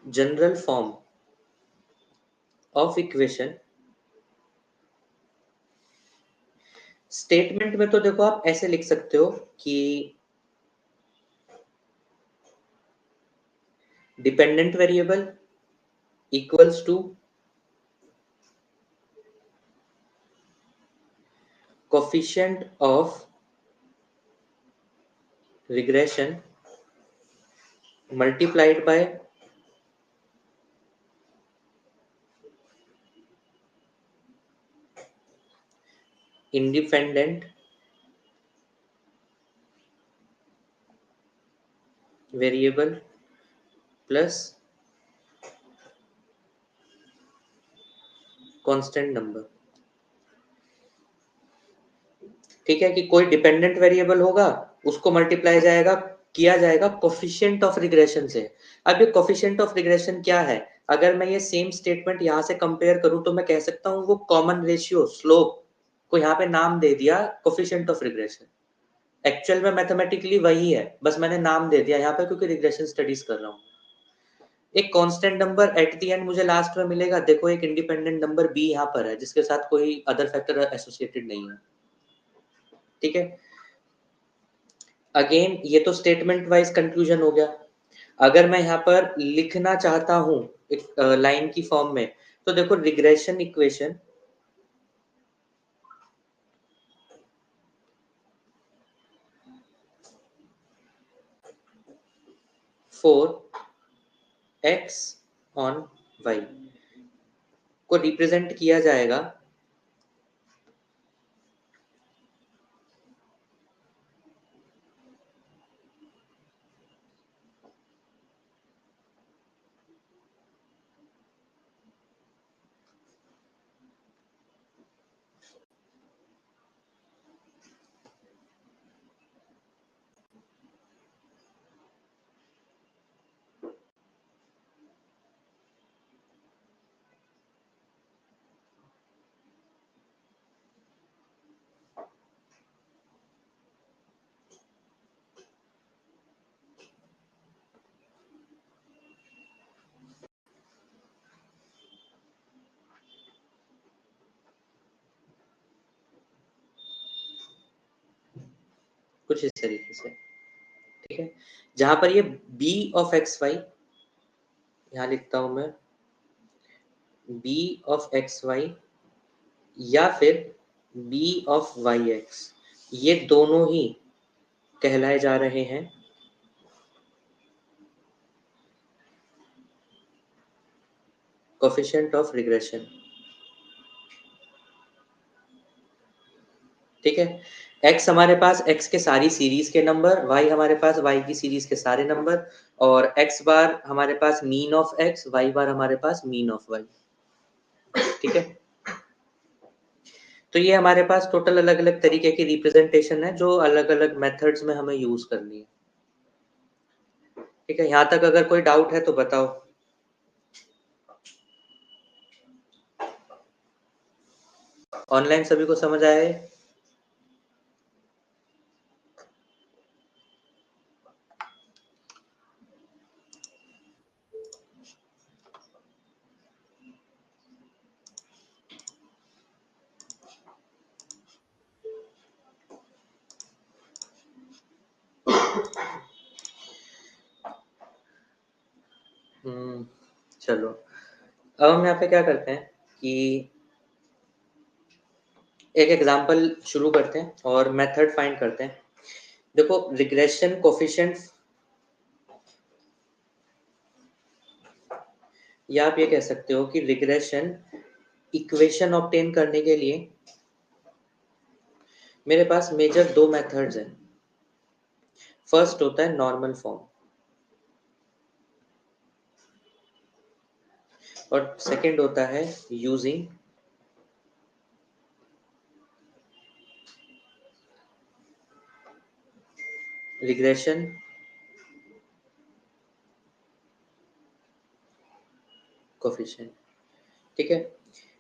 general form of equation, statement में तो देखो आप ऐसे लिख सकते हो कि dependent variable equals to coefficient of regression multiplied by independent variable plus constant number, ठीक है। कि कोई डिपेंडेंट वेरिएबल होगा उसको मल्टीप्लाई जाएगा किया जाएगा कोफिशिएंट ऑफ रिग्रेशन से। अब ये कोफिशिएंट ऑफ रिग्रेशन क्या है? अगर मैं ये सेम स्टेटमेंट यहाँ से कंपेयर करूं तो मैं कह सकता हूँ वो कॉमन रेशियो स्लोप को यहाँ पे नाम दे दिया कोफिशिएंट ऑफ रिग्रेशन, एक्चुअल में मैथमेटिकली वही है, बस मैंने नाम दे दिया यहाँ पे क्योंकि रिग्रेशन स्टडीज कर रहा हूँ। एक constant number at the end मुझे लास्ट में मिलेगा। देखो एक इंडिपेंडेंट नंबर बी यहाँ पर है जिसके साथ कोई अदर फैक्टर एसोसिएटेड नहीं है। ठीक है, अगेन ये तो स्टेटमेंट वाइज कंक्लूजन हो गया। अगर मैं यहाँ पर लिखना चाहता हूँ एक लाइन की फॉर्म में, तो देखो regression equation for x on y को रिप्रेजेंट किया जाएगा कुछ इस तरीके से। ठीक है, जहां पर ये b ऑफ एक्स वाई, यहां लिखता हूं मैं b ऑफ एक्स वाई या फिर b ऑफ वाई एक्स, ये दोनों ही कहलाए जा रहे हैं कोफिशिएंट ऑफ रिग्रेशन। ठीक है, x हमारे पास x के सारी सीरीज के नंबर, y हमारे पास y की सीरीज के सारे नंबर, और x बार हमारे पास मीन ऑफ x, y बार हमारे पास मीन ऑफ y। ठीक है, तो ये हमारे पास टोटल अलग अलग तरीके की रिप्रेजेंटेशन है जो अलग अलग मेथड्स में हमें यूज करनी है। ठीक है, यहाँ तक अगर कोई डाउट है तो बताओ। ऑनलाइन सभी को समझ आया है? चलो, अब हम यहाँ पे क्या करते हैं कि एक एग्जांपल शुरू करते हैं और मेथड फाइंड करते हैं। देखो रिग्रेशन कोफिशिएंट, या आप ये कह सकते हो कि रिग्रेशन इक्वेशन ऑब्टेन करने के लिए मेरे पास मेजर दो मेथड्स हैं। फर्स्ट होता है नॉर्मल फॉर्म और सेकंड होता है यूजिंग रिग्रेशन कोफिशिएंट। ठीक है,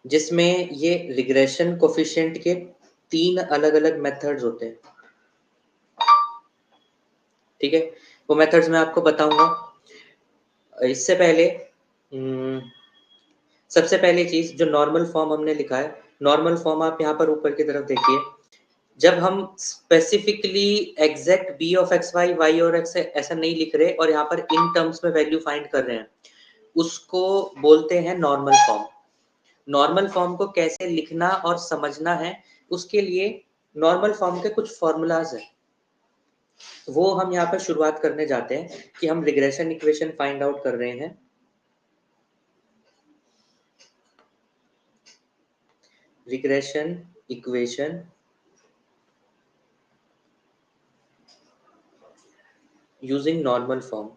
जिसमें ये रिग्रेशन कोफिशिएंट के तीन अलग अलग मेथड्स होते हैं। ठीक है, वो मेथड्स मैं आपको बताऊंगा। इससे पहले सबसे पहली चीज जो नॉर्मल फॉर्म हमने लिखा है, नॉर्मल फॉर्म आप यहाँ पर ऊपर की तरफ देखिए। जब हम specifically exact b of x y, y और एक्स ऐसा नहीं लिख रहे और यहाँ पर इन टर्म्स में वैल्यू फाइंड कर रहे हैं, उसको बोलते हैं नॉर्मल फॉर्म। नॉर्मल फॉर्म को कैसे लिखना और समझना है, उसके लिए नॉर्मल फॉर्म के कुछ फॉर्मूलाज हैं, वो हम यहाँ पर शुरुआत करने जाते हैं कि हम रिग्रेशन इक्वेशन फाइंड आउट कर रहे हैं। Regression equation using normal form.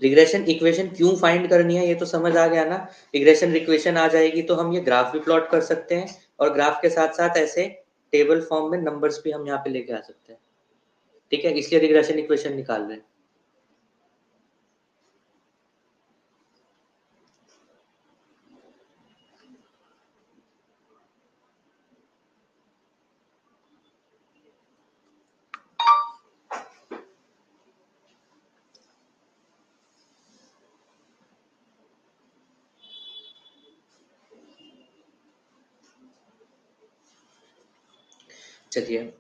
Regression equation क्यों फाइंड करनी है ये तो समझ आ गया ना। रिग्रेशन इक्वेशन आ जाएगी तो हम ये ग्राफ भी प्लॉट कर सकते हैं और ग्राफ के साथ साथ ऐसे टेबल फॉर्म में नंबर्स भी हम यहाँ पे लेके आ सकते हैं। ठीक है, इसलिए रिग्रेशन इक्वेशन निकाल रहे हैं। चलिए,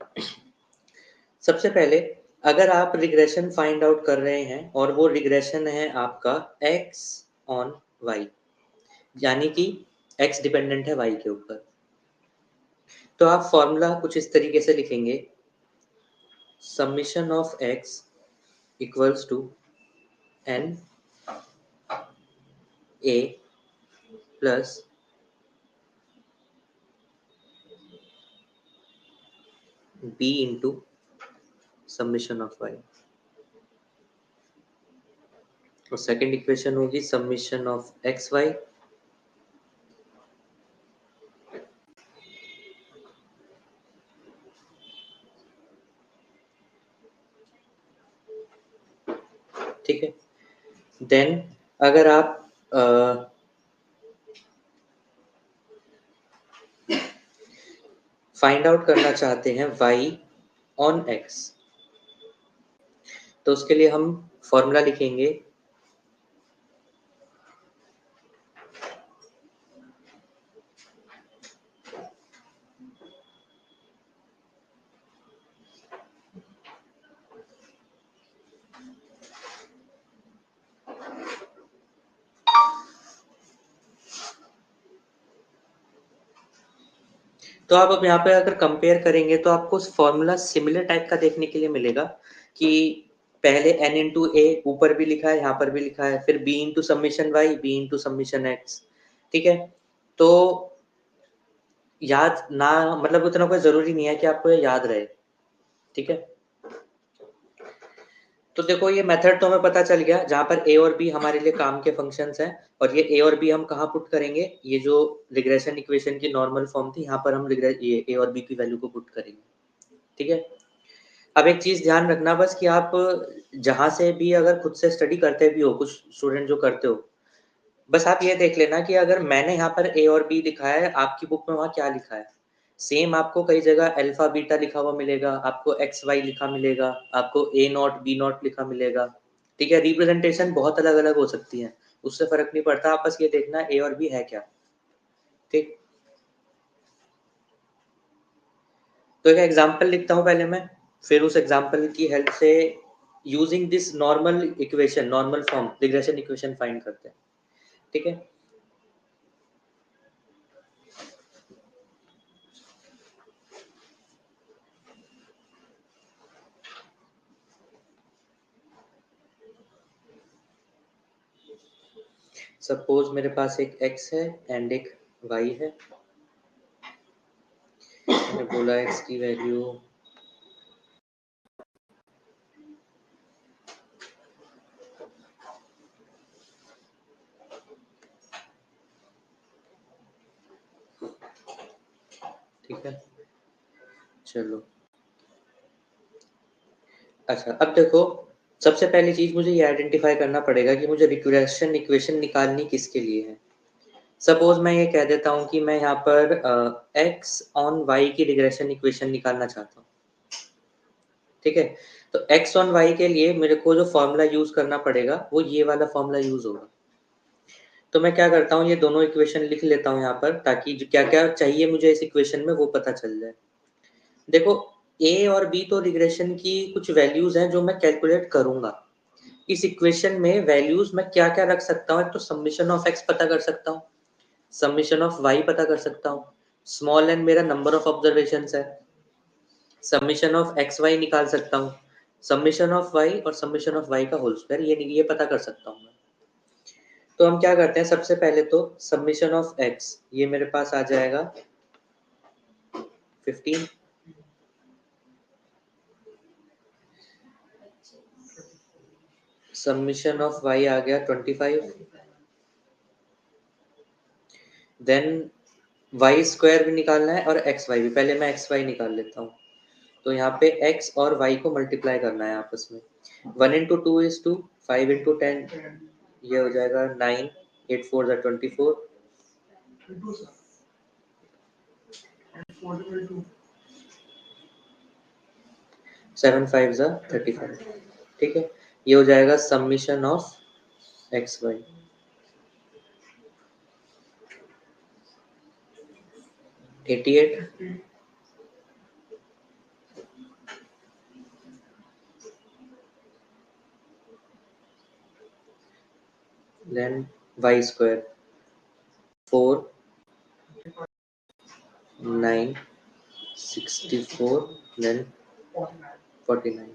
सबसे पहले अगर आप रिग्रेशन फाइंड आउट कर रहे हैं और वो रिग्रेशन है आपका x ऑन y, यानी कि x डिपेंडेंट है y के ऊपर, तो आप फॉर्मूला कुछ इस तरीके से लिखेंगे, summation of x equals to n a plus b into summation of y, और सेकेंड इक्वेशन होगी समेशन ऑफ एक्स वाई ठीक है। देन अगर आप फाइंड आउट करना चाहते हैं y ऑन x, तो उसके लिए हम फॉर्मूला लिखेंगे तो आप अब यहाँ पे अगर कंपेयर करेंगे तो आपको फॉर्मूला सिमिलर टाइप का देखने के लिए मिलेगा कि पहले n इंटू ए ऊपर भी लिखा है, यहाँ पर भी लिखा है, फिर b into summation y, b into summation x, ठीक है। तो याद ना, मतलब उतना कोई जरूरी नहीं है कि आपको ये याद रहे, ठीक है। तो देखो ये मेथड तो हमें पता चल गया जहाँ पर ए और बी हमारे लिए काम के फंक्शंस हैं, और ये ए और बी हम कहाँ पुट करेंगे, ये जो रिग्रेशन इक्वेशन की नॉर्मल फॉर्म थी यहाँ पर हम ये ए और बी की वैल्यू को पुट करेंगे, ठीक है। अब एक चीज ध्यान रखना बस कि आप जहां से भी अगर खुद से स्टडी करते भी हो, कुछ स्टूडेंट जो करते हो, बस आप ये देख लेना कि अगर मैंने यहाँ पर ए और बी लिखा है, आपकी बुक में वहाँ क्या लिखा है। सेम आपको कई जगह अल्फा बीटा लिखा हुआ मिलेगा, आपको एक्स वाई लिखा मिलेगा, आपको ए नॉट बी नॉट लिखा मिलेगा, ठीक है। रिप्रेजेंटेशन बहुत अलग अलग हो सकती है, उससे फर्क नहीं पड़ता, आप बस ये देखना ए और बी है क्या, ठीक। तो एक एग्जांपल लिखता हूँ पहले मैं, फिर उस एग्जांपल की हेल्प से using this normal equation, normal form regression equation find करते हैं, ठीक है। सपोज मेरे पास एक x है एंड एक y है, मैंने बोला x की वैल्यू ठीक है। चलो, अच्छा अब देखो, सबसे पहली चीज मुझे ये आइडेंटिफाई करना पड़ेगा कि मुझे रिग्रेशन इक्वेशन निकालनी किसके लिए है। सपोज मैं ये कह देता हूँ कि मैं यहाँ पर x ऑन y की रिग्रेशन इक्वेशन निकालना चाहता हूँ, ठीक है। तो x ऑन y के लिए मेरे को जो फॉर्मूला यूज करना पड़ेगा वो ये वाला फॉर्मूला यूज होगा। तो मैं क्या करता हूँ, ये दोनों इक्वेशन लिख लेता हूँ यहाँ पर, ताकि जो क्या क्या चाहिए मुझे इस इक्वेशन में वो पता चल जाए। देखो, a और b तो रिग्रेशन की कुछ वैल्यूज हैं जो मैं कैलकुलेट करूंगा। इस इक्वेशन में वैल्यूज मैं क्या क्या रख सकता हूँ, तो समेशन ऑफ x पता कर सकता हूँ, समेशन ऑफ y पता कर सकता हूँ, स्मॉल n मेरा नंबर ऑफ ऑब्जर्वेशन है, समेशन ऑफ एक्स वाई निकाल सकता हूँ, समेशन ऑफ y और समेशन ऑफ y का होल स्क्वायर, ये पता कर सकता हूँ मैं। तो हम क्या करते हैं, सबसे पहले तो समेशन ऑफ x, ये मेरे पास आ जाएगा 15, समेशन ऑफ y आ गया 25, देन वाई स्क्वायर भी निकालना है और एक्स वाई भी, पहले मैं एक्स वाई निकाल लेता हूँ। तो यहाँ पे x और y को मल्टीप्लाई करना है आपस में, 1 इंटू टू इज 2, 5 इंटू 10, ये हो जाएगा 9, 8 4 जा 24, 7 5 जा 35, ठीक है। ये हो जाएगा summation of x Y, 88, then y square 4 9 64 then 49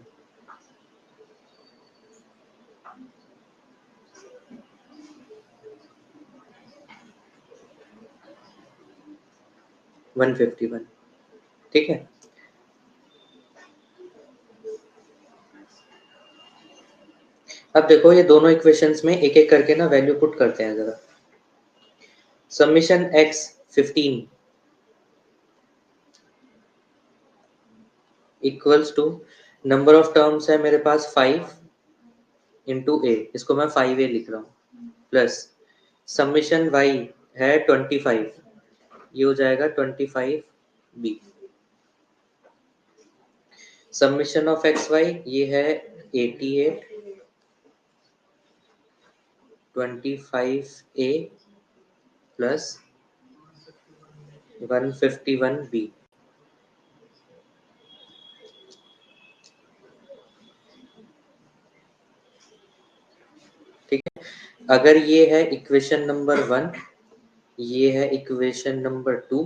151 ठीक है। अब देखो ये दोनों इक्वेशंस में एक एक करके ना वैल्यू पुट करते हैं जरा। Summation x 15 equals to number of terms है मेरे पास 5 इंटू ए, इसको मैं 5a लिख रहा हूँ, प्लस समीशन y है 25, ये हो जाएगा 25b। Summation of x Y ये है 88 25a प्लस 151b। ठीक है, अगर ये है इक्वेशन नंबर 1, ये है इक्वेशन नंबर 2,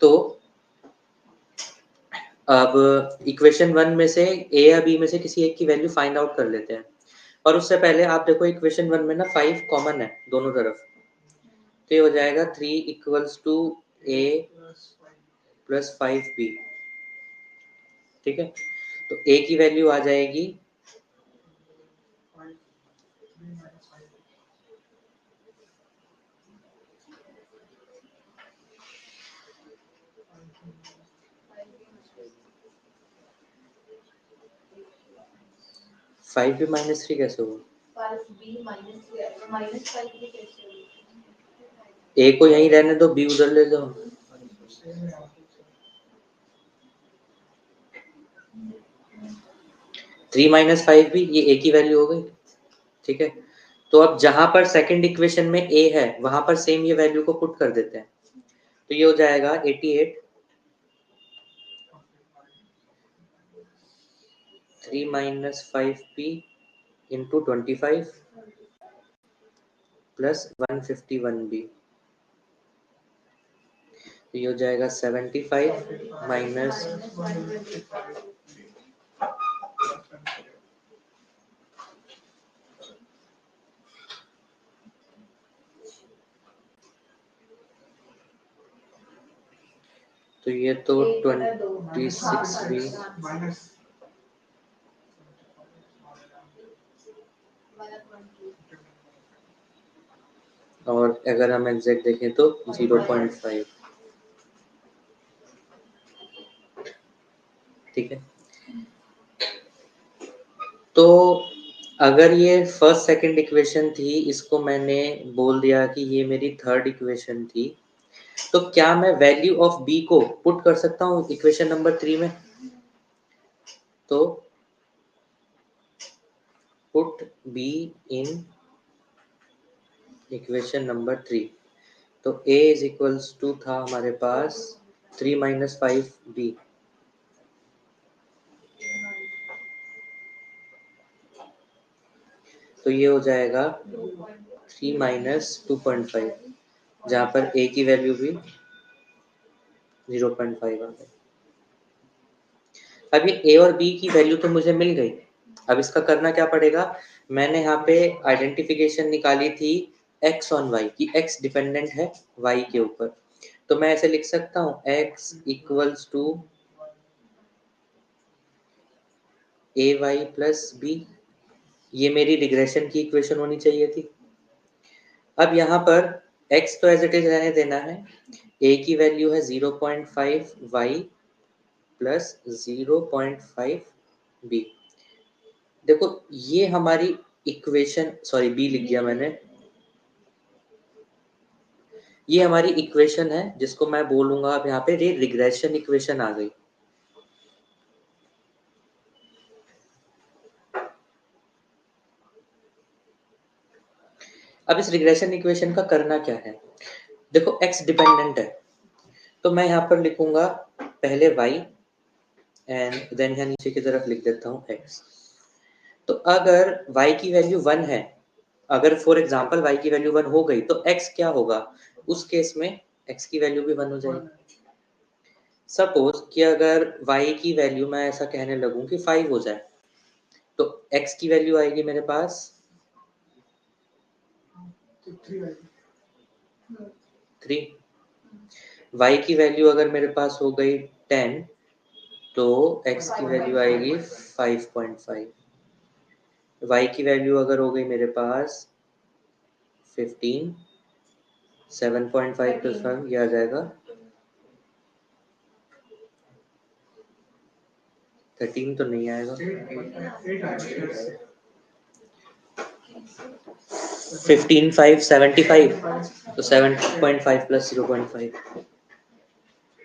तो अब इक्वेशन 1 में से a या b में से किसी एक की वैल्यू फाइंड आउट कर लेते हैं। और उससे पहले आप देखो इक्वेशन 1 में ना 5 कॉमन है दोनों तरफ, तो ये हो जाएगा 3 equals to a plus 5b। ठीक है, तो a की वैल्यू आ जाएगी 5b माइनस 3 कैसे होगा? a को यहीं रहने दो, b उधर ले जाओ। 3 माइनस 5b ये a की वैल्यू हो गई। ठीक है, तो अब जहां पर सेकंड इक्वेशन में a है वहां पर सेम ये वैल्यू को पुट कर देते हैं, तो ये हो जाएगा 88 3 minus 5b into 25 plus 151b, तो ये हो जाएगा 75 माइनस तो ये तो 26b और अगर हम एग्जैक्ट देखें तो 0.5। ठीक है, तो अगर ये फर्स्ट सेकंड इक्वेशन थी, इसको मैंने बोल दिया कि ये मेरी थर्ड इक्वेशन थी, तो क्या मैं वैल्यू ऑफ b को पुट कर सकता हूँ इक्वेशन नंबर 3 में? तो put b in equation number 3, तो a इज इक्वल्स टू था हमारे पास 3 माइनस 5b, तो ये हो जाएगा 3 माइनस 2.5, जहाँ पर a की वैल्यू भी 0.5 आ गई। अब ये a और b की वैल्यू तो मुझे मिल गई, अब इसका करना क्या पड़ेगा? मैंने यहाँ पे आइडेंटिफिकेशन निकाली थी x ऑन y की, x डिपेंडेंट है y के ऊपर, तो मैं ऐसे लिख सकता हूँ x equals to ay plus b, ये मेरी रिग्रेशन की इक्वेशन होनी चाहिए थी। अब यहाँ पर x तो एज इट इज रहने देना है, a की वैल्यू है 0.5 y प्लस 0.5 b। देखो ये हमारी इक्वेशन, सॉरी b लिख दिया मैंने, ये हमारी इक्वेशन है जिसको मैं बोलूंगा अब यहाँ पे ये रिग्रेशन इक्वेशन आ गई। अब इस रिग्रेशन इक्वेशन का करना क्या है? देखो x डिपेंडेंट है, तो मैं यहाँ पर लिखूंगा पहले y एंड देन यहाँ नीचे की तरफ लिख देता हूँ x। तो अगर y की वैल्यू 1 है अगर फॉर एग्जांपल y की वैल्यू 1 हो गई तो x क्या होगा? उस केस में x की वैल्यू भी 1 हो जाएगी। सपोज कि अगर y की वैल्यू मैं ऐसा कहने लगूं कि 5 हो जाए, तो x की वैल्यू आएगी मेरे पास 3। y की वैल्यू अगर मेरे पास हो गई 10, तो x की वैल्यू आएगी 5.5। y की वैल्यू अगर हो गई मेरे पास 15, 7.5 प्लस 5 ये आ जाएगा 13 तो नहीं आएगा, 15 5 75, तो 7.5 प्लस 0.5।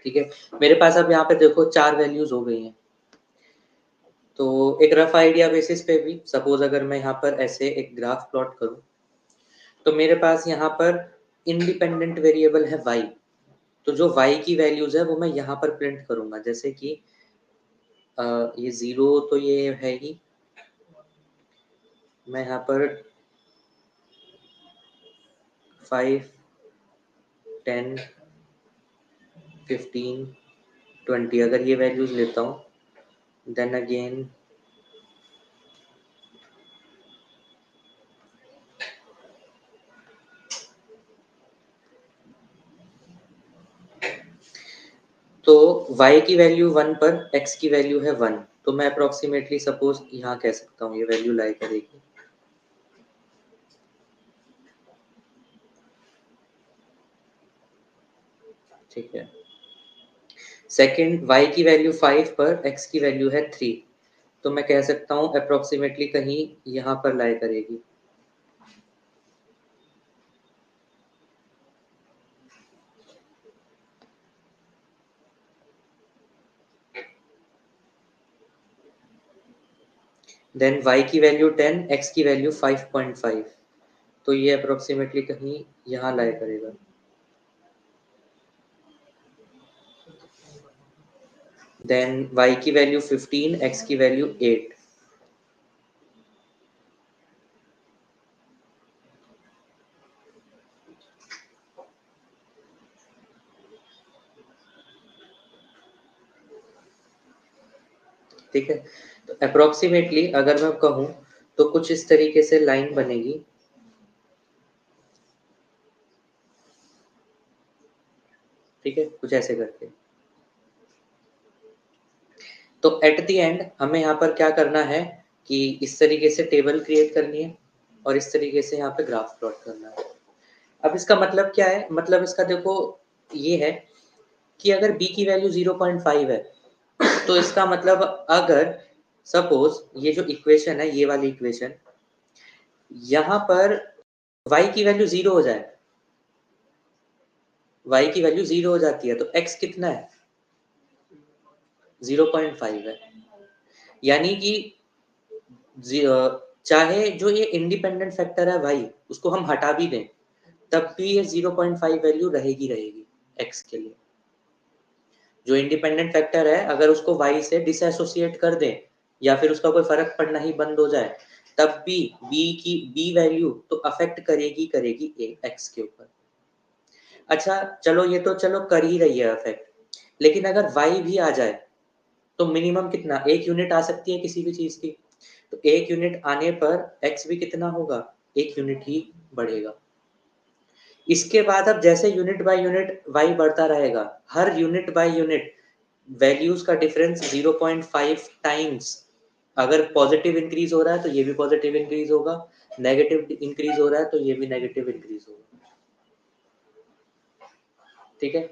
ठीक है, मेरे पास अब यहाँ पे देखो 4 वैल्यूज हो गई हैं। तो एक रफ आइडिया बेसिस पे भी सपोज अगर मैं यहाँ पर ऐसे एक ग्राफ प्लॉट करूँ, तो मेरे पास यहाँ पर इंडिपेंडेंट वेरिएबल है y। तो जो y की वैल्यूज है वो मैं यहाँ पर प्रिंट करूंगा, जैसे कि ये 0 तो ये है ही, मैं यहाँ पर 5, 10, 15, 20 अगर ये वैल्यूज लेता हूँ, देन अगेन तो y की वैल्यू 1 पर x की वैल्यू है 1, तो मैं अप्रोक्सीमेटली सपोज यहाँ कह सकता हूँ ये वैल्यू लाई करेगी। ठीक है, सेकंड y की वैल्यू 5 पर x की वैल्यू है 3, तो मैं कह सकता हूँ अप्रोक्सीमेटली कहीं यहाँ पर लाई करेगी। देन y की वैल्यू 10, x की वैल्यू 5.5, तो ये अप्रोक्सीमेटली कहीं यहाँ लाई करेगा। देन y की वैल्यू 15, x की वैल्यू 8। ठीक है, तो अप्रोक्सीमेटली अगर मैं कहूँ तो कुछ इस तरीके से लाइन बनेगी। ठीक है, कुछ ऐसे करके। तो एट द एंड हमें यहाँ पर क्या करना है कि इस तरीके से टेबल क्रिएट करनी है और इस तरीके से यहाँ पे ग्राफ प्लॉट करना है। अब इसका मतलब क्या है? मतलब इसका देखो ये है कि अगर b की वैल्यू 0.5 है, तो इसका मतलब अगर सपोज ये जो इक्वेशन है, ये वाली इक्वेशन, यहाँ पर y की वैल्यू 0 हो जाए, y की वैल्यू 0 हो जाती है, तो x कितना है? 0.5 है। यानी कि चाहे जो ये इंडिपेंडेंट फैक्टर है y, उसको हम हटा भी दें, तब भी ये 0.5 वैल्यू रहेगी रहेगी x के लिए। जो इंडिपेंडेंट फैक्टर है अगर उसको y से डिसएसोसिएट कर दें या फिर उसका कोई फर्क पड़ना ही बंद हो जाए, तब भी b वैल्यू तो अफेक्ट करेगी करेगी x के ऊपर। अच्छा चलो, ये तो चलो कर ही रही है अफेक्ट, लेकिन अगर y भी आ जाए तो मिनिमम कितना, 1 यूनिट आ सकती है किसी भी चीज की, तो 1 यूनिट आने पर x भी कितना होगा? 1 यूनिट ही बढ़ेगा। इसके बाद अब जैसे यूनिट बाय यूनिट y बढ़ता रहेगा, हर यूनिट बाय यूनिट वैल्यूज का डिफरेंस 0.5 टाइम्स, अगर पॉजिटिव इंक्रीज हो रहा है तो ये भी पॉजिटिव इंक्रीज होगा, नेगेटिव इंक्रीज हो रहा है तो ये भी नेगेटिव इंक्रीज होगा। ठीक है,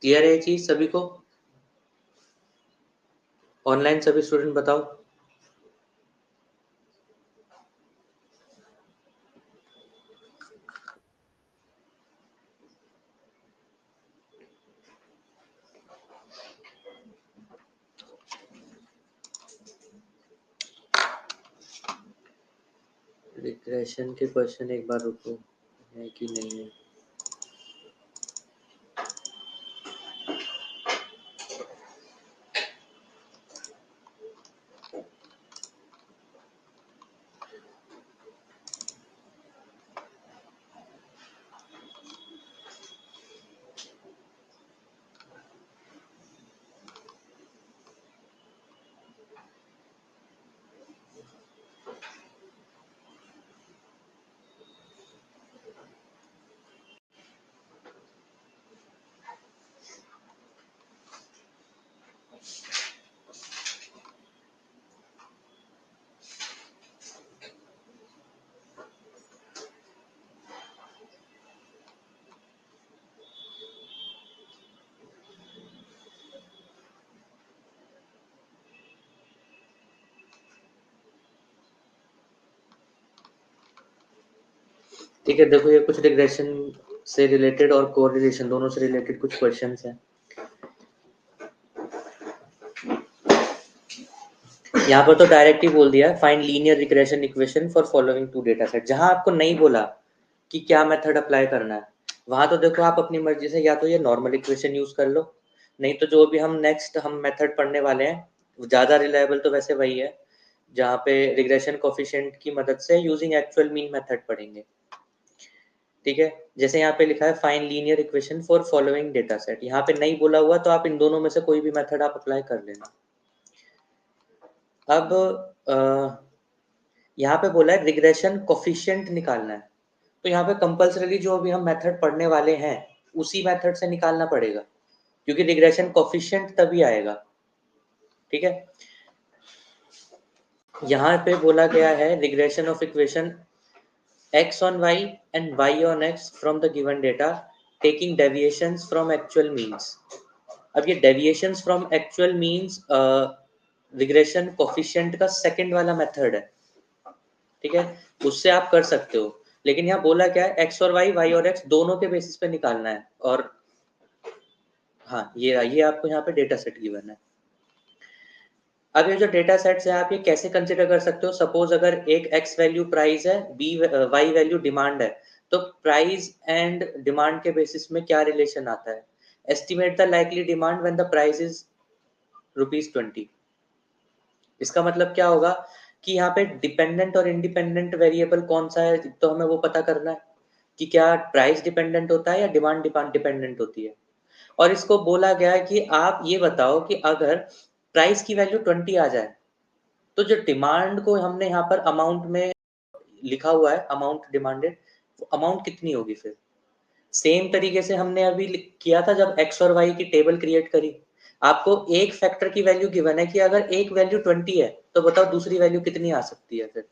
क्लियर है ये चीज सभी को? ऑनलाइन सभी स्टूडेंट बताओ। रिग्रेशन के क्वेश्चन एक बार रुको, है कि नहीं है? ठीक है, देखो ये कुछ रिग्रेशन से रिलेटेड और कोरिलेशन दोनों से रिलेटेड कुछ क्वेश्चंस हैं। यहाँ पर तो डायरेक्ट ही बोल दिया है find linear regression equation for following two data set. जहां आपको नहीं बोला कि क्या मेथड अप्लाई करना है, वहां तो देखो आप अपनी मर्जी से या तो ये नॉर्मल इक्वेशन यूज कर लो, नहीं तो जो भी हम नेक्स्ट मेथड पढ़ने वाले हैं ज्यादा रिलायबल तो वैसे वही है, जहाँ पे रिग्रेशन कोफिशिएंट की मदद से यूजिंग एक्चुअल मीन मेथड पढ़ेंगे। ठीक है, जैसे यहाँ पे लिखा है find linear equation for following data set, यहाँ पे नहीं बोला हुआ तो आप इन दोनों में से कोई भी मेथड आप अप्लाई कर लेना। अब यहाँ पे बोला है रिग्रेशन कोफिशिएंट निकालना है, तो यहाँ पे कंपल्सरी जो भी हम मेथड पढ़ने वाले हैं उसी मेथड से निकालना पड़ेगा, क्योंकि रिग्रेशन कोफिशिएंट तभी आएगा। ठीक है, यहाँ पे बोला गया है regression of equation x on y and y on x from the given data taking deviations from actual means। अब ये deviations from actual means regression coefficient का सेकंड वाला मेथड है। ठीक है, उससे आप कर सकते हो, लेकिन यहाँ बोला क्या है एक्स और वाई और एक्स दोनों के बेसिस पे निकालना है। और हाँ, ये आपको यहाँ पे डेटा सेट गिवन है। अब ये जो डेटा सेट्स है आप ये कैसे कंसिडर कर सकते हो, सपोज अगर एक एक्स वैल्यू प्राइस है, बी वाई वैल्यू डिमांड है, तो प्राइस एंड डिमांड के बेसिस में क्या रिलेशन आता है, estimate the likely demand when the price is ₹20। इसका मतलब क्या होगा कि यहाँ पे डिपेंडेंट और इंडिपेंडेंट वेरिएबल कौन सा है, तो हमें वो पता करना है कि क्या प्राइस डिपेंडेंट होता है या डिमांड डिपेंडेंट होती है। और इसको बोला गया है कि आप ये बताओ कि अगर प्राइस की वैल्यू 20 आ जाए तो जो डिमांड को हमने यहाँ पर अमाउंट में लिखा हुआ है, अमाउंट डिमांडेड, अमाउंट कितनी होगी फिर। सेम तरीके से हमने अभी किया था जब एक्स और वाई की टेबल क्रिएट करी, आपको एक फैक्टर की वैल्यू गिवन है कि अगर एक वैल्यू 20 है तो बताओ दूसरी वैल्यू कितनी आ सकती है, फिर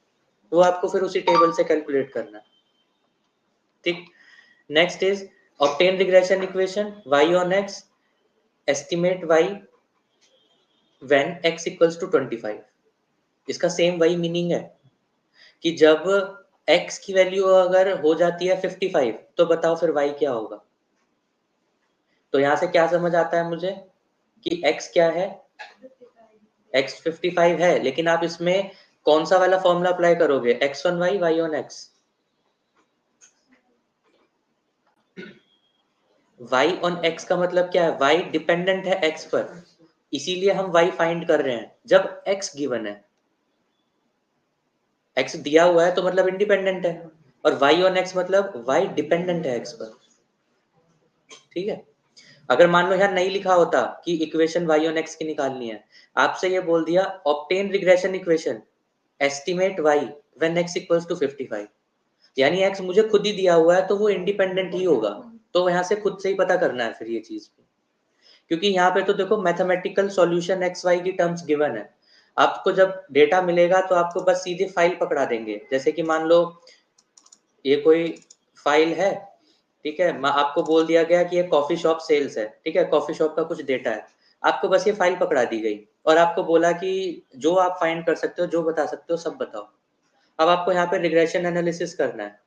वो आपको फिर उसी टेबल से कैलकुलेट करना है। ठीक, next is obtain regression equation y on x estimate y when x equals to 25। इसका सेम वही मीनिंग है कि जब x की वैल्यू अगर हो जाती है 55 तो बताओ फिर y क्या होगा। तो यहां से क्या समझ आता है मुझे कि x क्या है, x 55 है, लेकिन आप इसमें कौन सा वाला फॉर्मूला अप्लाई करोगे, x on y y on x। y on x का मतलब क्या है, y डिपेंडेंट है x पर, इसीलिए हम y फाइंड कर रहे हैं जब x गिवन है। x दिया हुआ है तो मतलब इंडिपेंडेंट है, और y on x मतलब y डिपेंडेंट है x पर। ठीक है, अगर मान लो यहाँ नहीं लिखा होता कि इक्वेशन y on x की निकालनी है, आपसे ये बोल दिया obtain regression equation estimate y when x equals to 55, यानी x मुझे खुद ही दिया हुआ है तो वो इंडिपेंडेंट ही होगा, तो यहाँ से खुद से ही पता करना है फिर ये चीज, क्योंकि यहाँ पे तो देखो मैथमेटिकल सॉल्यूशन एक्स वाई की टर्म्स गिवन है। आपको जब डेटा मिलेगा तो आपको बस सीधे फाइल पकड़ा देंगे, जैसे कि मान लो ये कोई फाइल है, ठीक है, आपको बोल दिया गया कि ये कॉफी शॉप सेल्स है, ठीक है, कॉफी शॉप का कुछ डेटा है, आपको बस ये फाइल पकड़ा दी गई और आपको बोला कि जो आप फाइंड कर सकते हो, जो बता सकते हो सब बताओ। अब आपको यहाँ पे रिग्रेशन एनालिसिस करना है,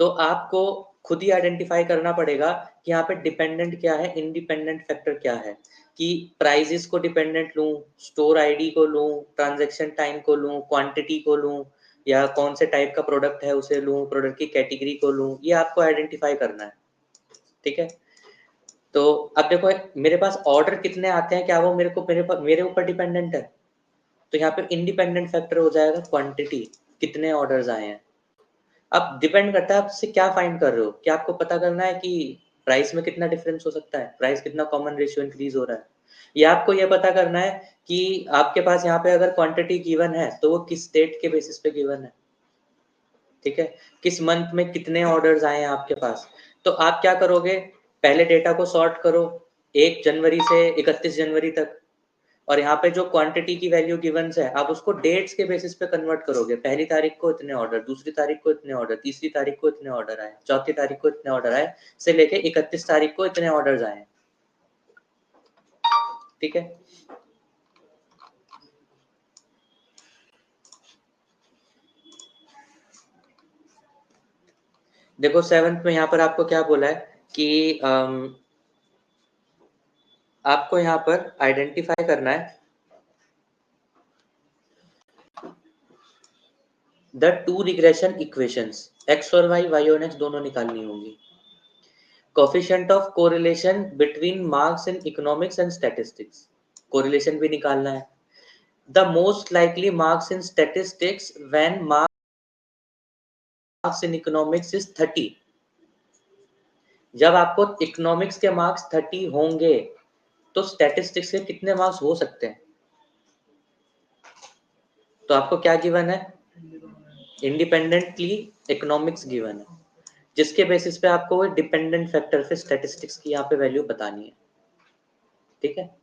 तो आपको खुद ही आइडेंटिफाई करना पड़ेगा कि यहाँ पे डिपेंडेंट क्या है, इंडिपेंडेंट फैक्टर क्या है, कि प्राइजेस को डिपेंडेंट लूं, स्टोर आईडी को लूं, ट्रांजैक्शन टाइम को लूं, क्वांटिटी को लूं, या कौन से टाइप का प्रोडक्ट है उसे लूं, प्रोडक्ट की कैटेगरी को लूं, ये आपको आइडेंटिफाई करना है। ठीक है, तो अब देखो मेरे पास ऑर्डर कितने आते हैं, क्या वो मेरे ऊपर डिपेंडेंट है, तो यहाँ पे इंडिपेंडेंट फैक्टर हो जाएगा क्वांटिटी, कितने ऑर्डर्स आए हैं। अब डिपेंड करता है आप इससे क्या फाइंड कर रहे हो, क्या आपको पता करना है कि प्राइस में कितना डिफरेंस हो सकता है, प्राइस कितना कॉमन रेशियो इंक्रीज हो रहा है, या आपको यह पता करना है कि आपके पास यहाँ पे अगर क्वांटिटी गिवन है तो वो किस डेट के बेसिस पे गिवन है। ठीक है, किस मंथ में कितने ऑर्डर्स आए हैं आपके पास, तो आप क्या करोगे, पहले डेटा को सॉर्ट करो 1 जनवरी से 31 जनवरी तक, और यहाँ पे जो क्वांटिटी की वैल्यू गिवन है आप उसको डेट्स के बेसिस पे कन्वर्ट करोगे, पहली तारीख को इतने ऑर्डर, दूसरी तारीख को इतने ऑर्डर, तीसरी तारीख को इतने ऑर्डर आए, चौथी तारीख को इतने ऑर्डर आए, से लेके 31 तारीख को इतने ऑर्डर्स आए। ठीक है, देखो 7th में यहाँ पर आपको क्या बोला है कि आपको यहाँ पर आइडेंटिफाई करना है the two regression equations, x और y और x दोनों निकालनी होंगी। Coefficient of correlation between marks in economics and statistics, correlation भी निकालना है। The most likely marks in statistics when marks in economics is 30, जब आपको इकोनॉमिक्स के मार्क्स 30 होंगे तो स्टैटिस्टिक्स के कितने मार्क्स हो सकते हैं? तो आपको क्या गिवन है? इंडिपेंडेंटली इकोनॉमिक्स गिवन है, जिसके बेसिस पे आपको वो डिपेंडेंट फैक्टर पे स्टैटिस्टिक्स की यहाँ पे वैल्यू बतानी है। ठीक है,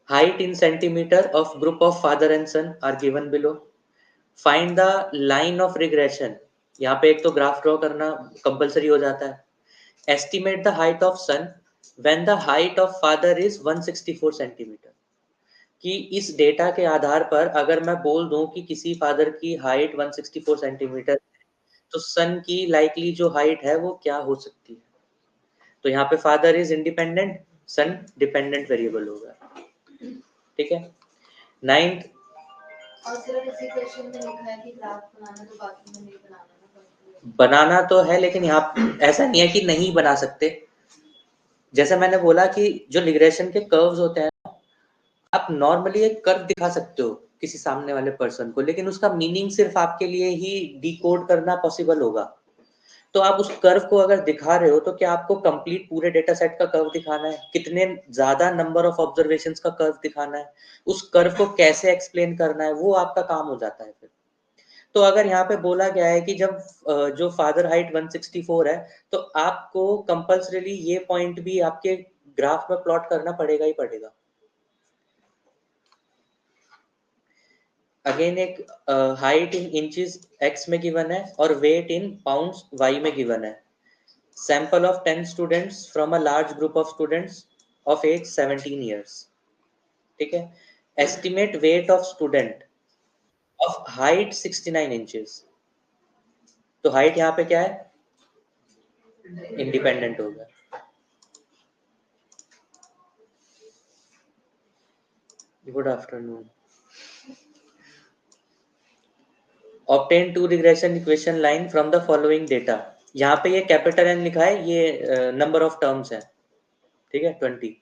height in centimetre of group of father and son are given below. Find the line of regression, यहाँ पे एक तो ग्राफ ड्रॉ करना कंपलसरी हो जाता है। Estimate the height of son when the height of father is 164 centimetre, कि इस डेटा के आधार पर अगर मैं बोल दूं कि किसी फादर की हाइट 164 सेंटीमीटर, तो सन की लाइकली जो हाइट है वो क्या हो सकती है? तो यहाँ पे father is independent, son dependent variable होगा। ठीक है, 9th और सिर्फ इसी क्वेश्चन में लिखा है कि ग्राफ बनाना, तो बाकी में नहीं बनाना ना। बनाना तो है, लेकिन यहाँ ऐसा नहीं है कि नहीं बना सकते। जैसे मैंने बोला कि जो रिग्रेशन के कर्व्स होते हैं, आप नॉर्मली एक कर्व दिखा सकते हो किसी सामने वाले पर्सन को, लेकिन उसका मीनिंग सिर्फ आपके लिए ही डिकोड करना पॉसिबल होगा। तो आप उस कर्व को अगर दिखा रहे हो तो क्या आपको कंप्लीट पूरे डेटा सेट का कर्व दिखाना है, कितने ज्यादा नंबर ऑफ ऑब्जर्वेशंस का कर्व दिखाना है, उस कर्व को कैसे एक्सप्लेन करना है, वो आपका काम हो जाता है फिर। तो अगर यहाँ पे बोला गया है कि जब जो फादर हाइट 164 है, तो आपको कंपल्सरीली ये पॉइंट भी आपके ग्राफ में प्लॉट करना पड़ेगा ही पड़ेगा। अगेन एक हाइट इन इंचेस x में गिवन है और वेट इन पाउंड्स y में गिवन है। Sample of 10 students from a large group of students of age 17 years. ठीक है, estimate weight of student of height 69 inches. तो हाइट यहाँ पे क्या है? इंडिपेंडेंट होगा। Good afternoon. Obtain two regression equation line from the following data. यहाँ पे ये कैपिटल एन लिखा है, ये नंबर ऑफ टर्म्स है। ठीक है, 20।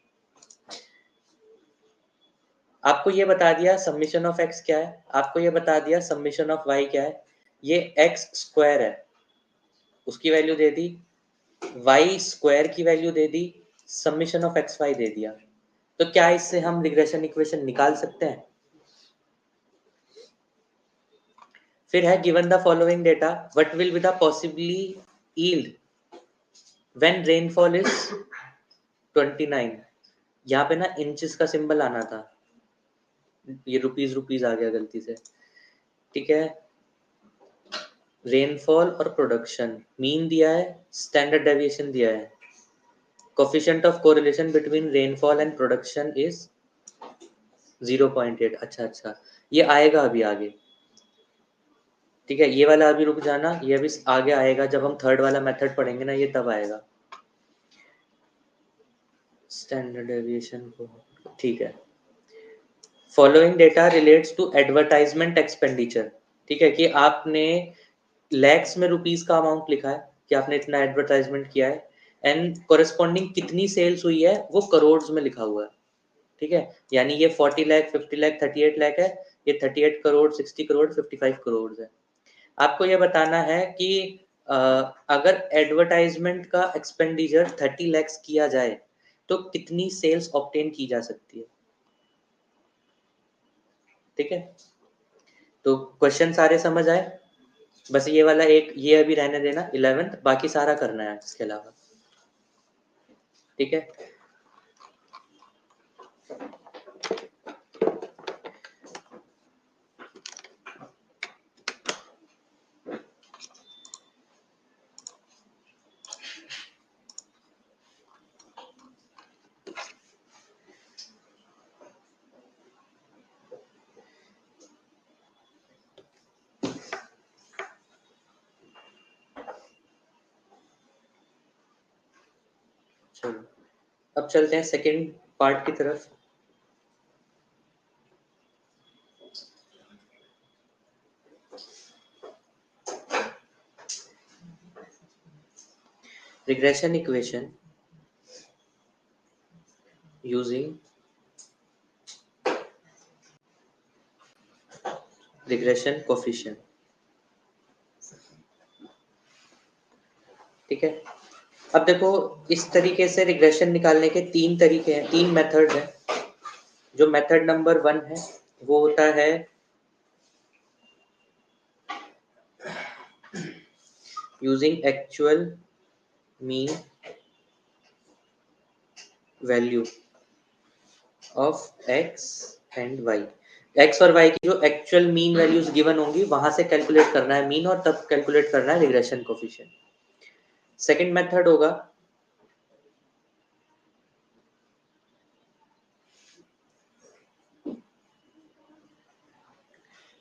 आपको ये बता दिया समीशन ऑफ एक्स क्या है, आपको ये बता दिया समीशन ऑफ वाई क्या है। ये एक्स स्क्वायर है, उसकी वैल्यू दे दी, वाई स्क्वायर की value they the, summation of x why they दिया। तो क्या इससे हम रिग्रेशन इक्वेशन निकाल सकते हैं? फिर है given the following data, what will be the possibly yield when rainfall is 29। यहाँ पे ना इंचेस का सिंबल आना था, ये रुपीज रुपीज आ गया गलती से। ठीक है, रेनफॉल और प्रोडक्शन, मीन दिया है, स्टैंडर्ड डेविएशन दिया है। Coefficient of correlation between rainfall and production is 0.8। अच्छा, ये आएगा अभी आगे। ठीक है, ये वाला अभी रुक जाना, ये अभी आगे आएगा जब हम थर्ड वाला मेथड पढ़ेंगे ना, ये तब आएगा स्टैंडर्ड डेविएशन को। ठीक है, following data relates to advertisement expenditure. ठीक है, कि आपने लैक्स में रुपीस का अमाउंट लिखा है कि आपने इतना एडवर्टाइजमेंट किया है, एंड कोरेस्पॉन्डिंग कितनी सेल्स हुई है वो करोड़ में लिखा हुआ है। ठीक है, यानी ये 40 लाख, 50 लाख, 38 लाख है, ये 38 करोड़, 60 करोड़, 55 करोड़ है। आपको ये बताना है कि अगर एडवर्टाइजमेंट का एक्सपेंडिचर 30 लैक्स किया जाए तो कितनी सेल्स ऑब्टेन की जा सकती है। ठीक है, तो क्वेश्चन सारे समझ आए? बस ये वाला एक ये अभी रहने देना 11th, बाकी सारा करना है इसके अलावा। ठीक है, चलो अब चलते हैं सेकंड पार्ट की तरफ। Regression equation using regression coefficient. ठीक है, अब देखो इस तरीके से रिग्रेशन निकालने के तीन तरीके हैं, तीन मेथड हैं। जो मेथड नंबर 1 है वो होता है using actual mean value of X and Y. X और वाई की जो एक्चुअल मीन वैल्यूज गिवन होंगी वहां से कैलकुलेट करना है मीन और तब कैलकुलेट करना है रिग्रेशन कोफिशिएंट। सेकंड मेथड होगा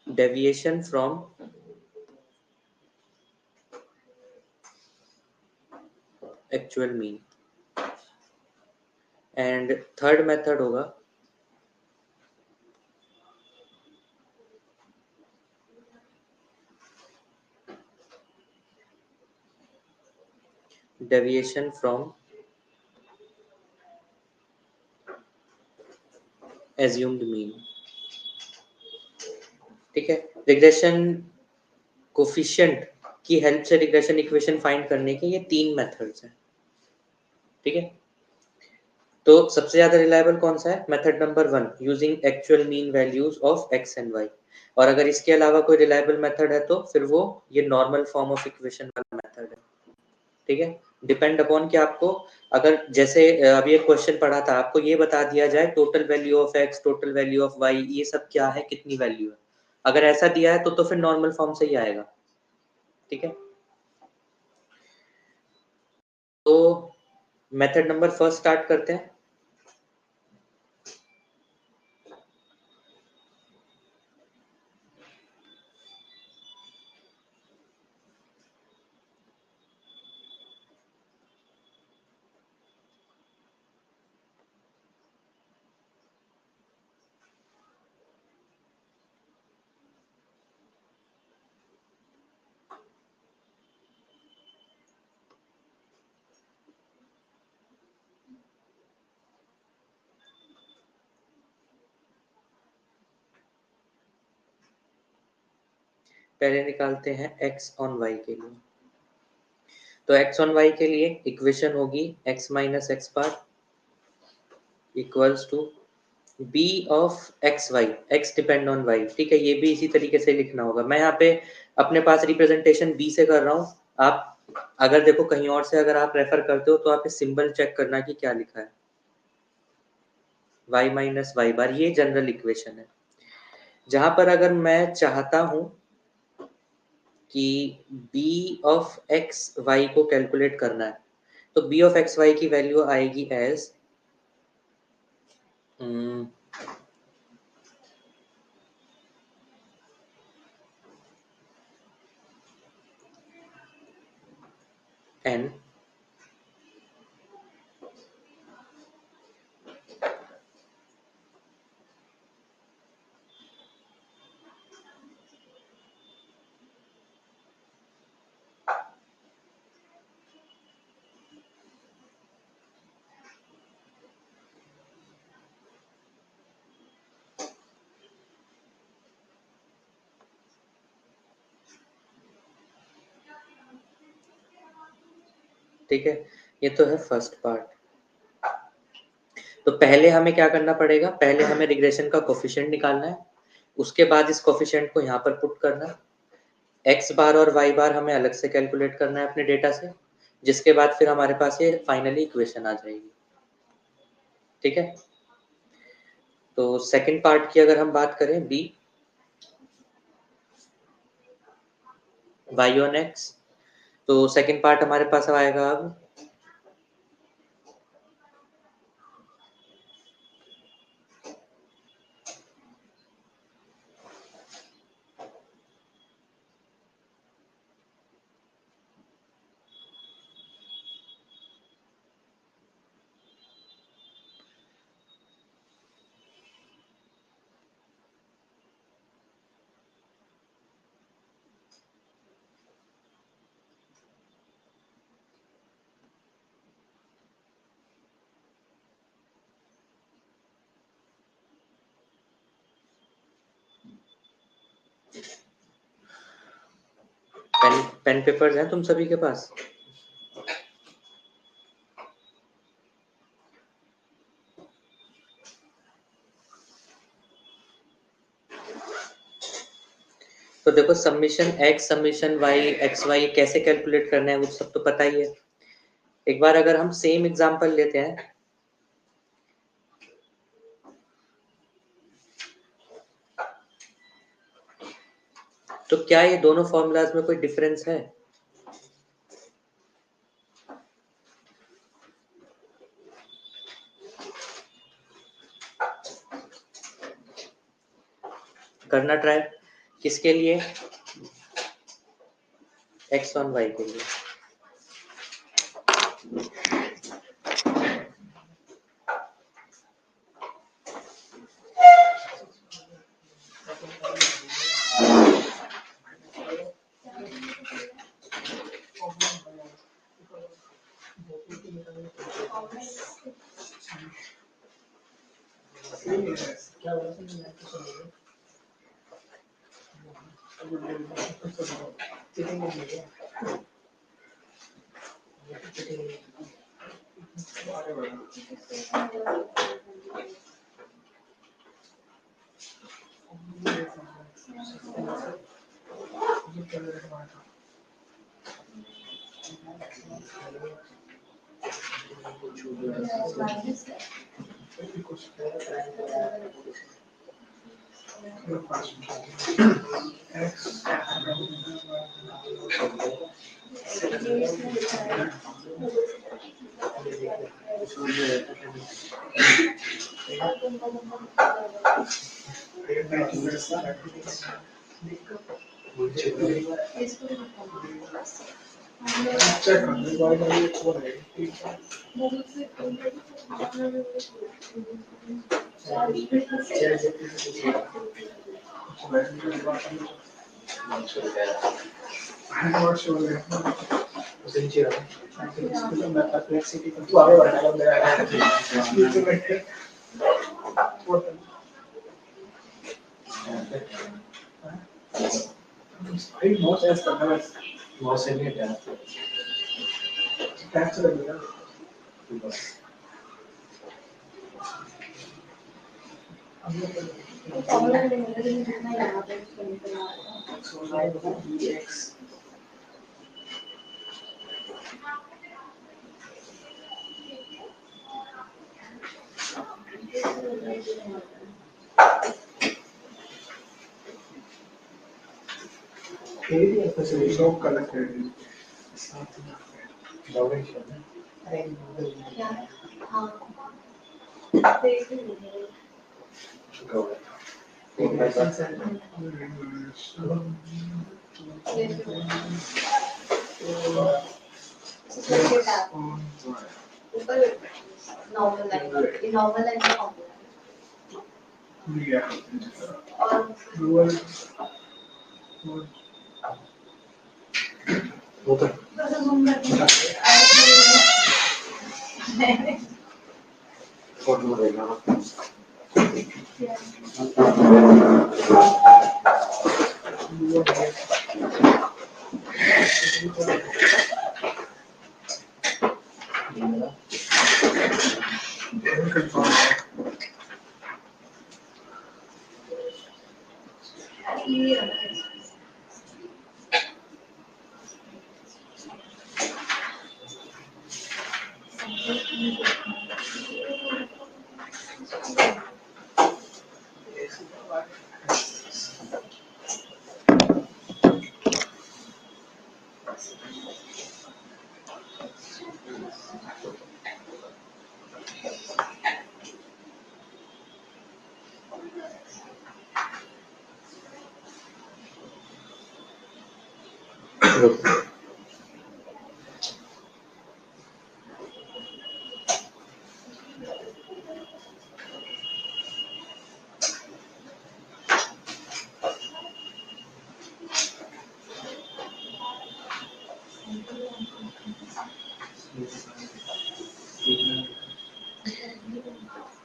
deviation from actual mean and third method होगा डेविएशन फ्रॉम एज्यूम्ड मीन। ठीक है, रिग्रेशन कोफिशिएंट की हेल्प से रिग्रेशन इक्वेशन फाइंड करने के ये तीन मेथड्स हैं। ठीक है, तो सबसे ज्यादा रिलायबल कौन सा है? Method number 1 using actual mean values of X and Y. और अगर इसके अलावा कोई रिलायबल मेथड है तो फिर वो ये नॉर्मल फॉर्म ऑफ इक्वेशन वाला मेथड है। ठीक है, डिपेंड अपॉन कि आपको अगर जैसे अभी एक क्वेश्चन पढ़ा था, आपको ये बता दिया जाए total value of X total value of Y ये सब क्या है, कितनी वैल्यू है, अगर ऐसा दिया है तो फिर नॉर्मल फॉर्म से ही आएगा। ठीक है, तो मेथड नंबर फर्स्ट स्टार्ट करते हैं। पहले निकालते हैं x ऑन y के लिए। तो x ऑन y के लिए इक्वेशन होगी x minus X bar equals to b of x Y, x depend on y। ठीक है, ये भी इसी तरीके से लिखना होगा। मैं यहाँ पे अपने पास रिप्रेजेंटेशन b से कर रहा हूँ, आप अगर देखो कहीं और से अगर आप रेफर करते हो तो आप इस सिंबल चेक करना कि क्या लिखा है, y माइनस वाई बार, ये जनरल इक्वेशन है। जहां पर अगर मैं चाहता हूं कि b ऑफ एक्स वाई को कैलकुलेट करना है तो b ऑफ एक्स वाई की वैल्यू आएगी एज n ठीक है, ये तो है फर्स्ट पार्ट। तो पहले हमें क्या करना पड़ेगा, पहले हमें रिग्रेशन का कोफिशिएंट निकालना है, उसके बाद इस कोफिशिएंट को यहाँ पर पुट करना है। एक्स बार और वाई बार हमें अलग से कैलकुलेट करना है अपने डेटा से, जिसके बाद फिर हमारे पास ये फाइनली इक्वेशन आ जाएगी। ठीक है, तो सेकंड पार्ट की अगर हम बात करें बी वाई ऑन एक्स, तो सेकंड पार्ट हमारे पास आएगा अब पेन पेपर्स हैं तुम सभी के पास? तो देखो summation x summation y X Y कैसे कैलकुलेट करना है वो सब तो पता ही है। एक बार अगर हम सेम एग्जांपल लेते हैं, तो क्या ये दोनों फॉर्मूलाज में कोई डिफरेंस है? करना ट्राई। किसके लिए? x1 y के लिए।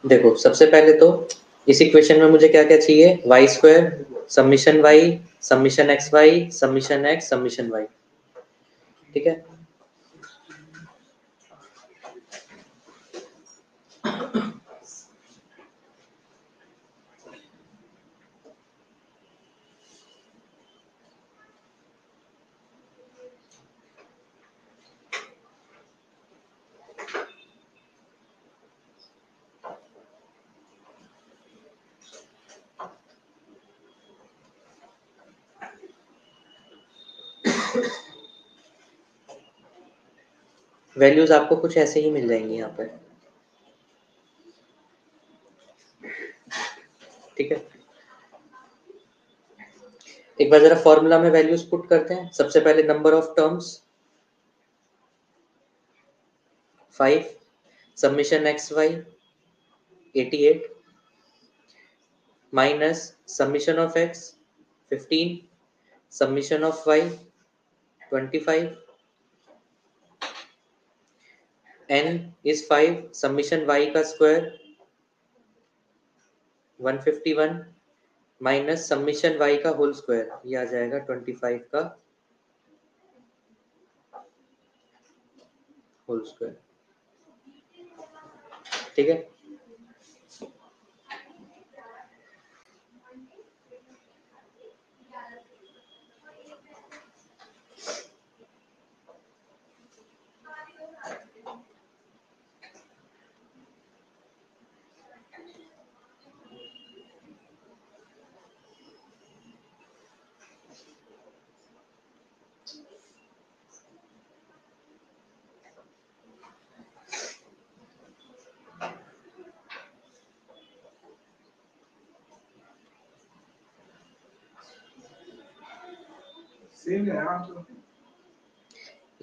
देखो सबसे पहले तो इस इक्वेशन में मुझे क्या क्या चाहिए? y square summation y summation X Y summation X summation Y. ठीक है। वैल्यूज आपको कुछ ऐसे ही मिल जाएंगी यहाँ पर, ठीक है। एक बार जरा फॉर्मूला में वैल्यूज पुट करते हैं। सबसे पहले number of terms 5, summation X Y 88 minus summation of X 15, summation of Y 25, n is 5, summation y का स्क्वायर 151 माइनस समेशन y का होल स्क्वायर, ये आ जाएगा 25 का होल स्क्वायर, ठीक है।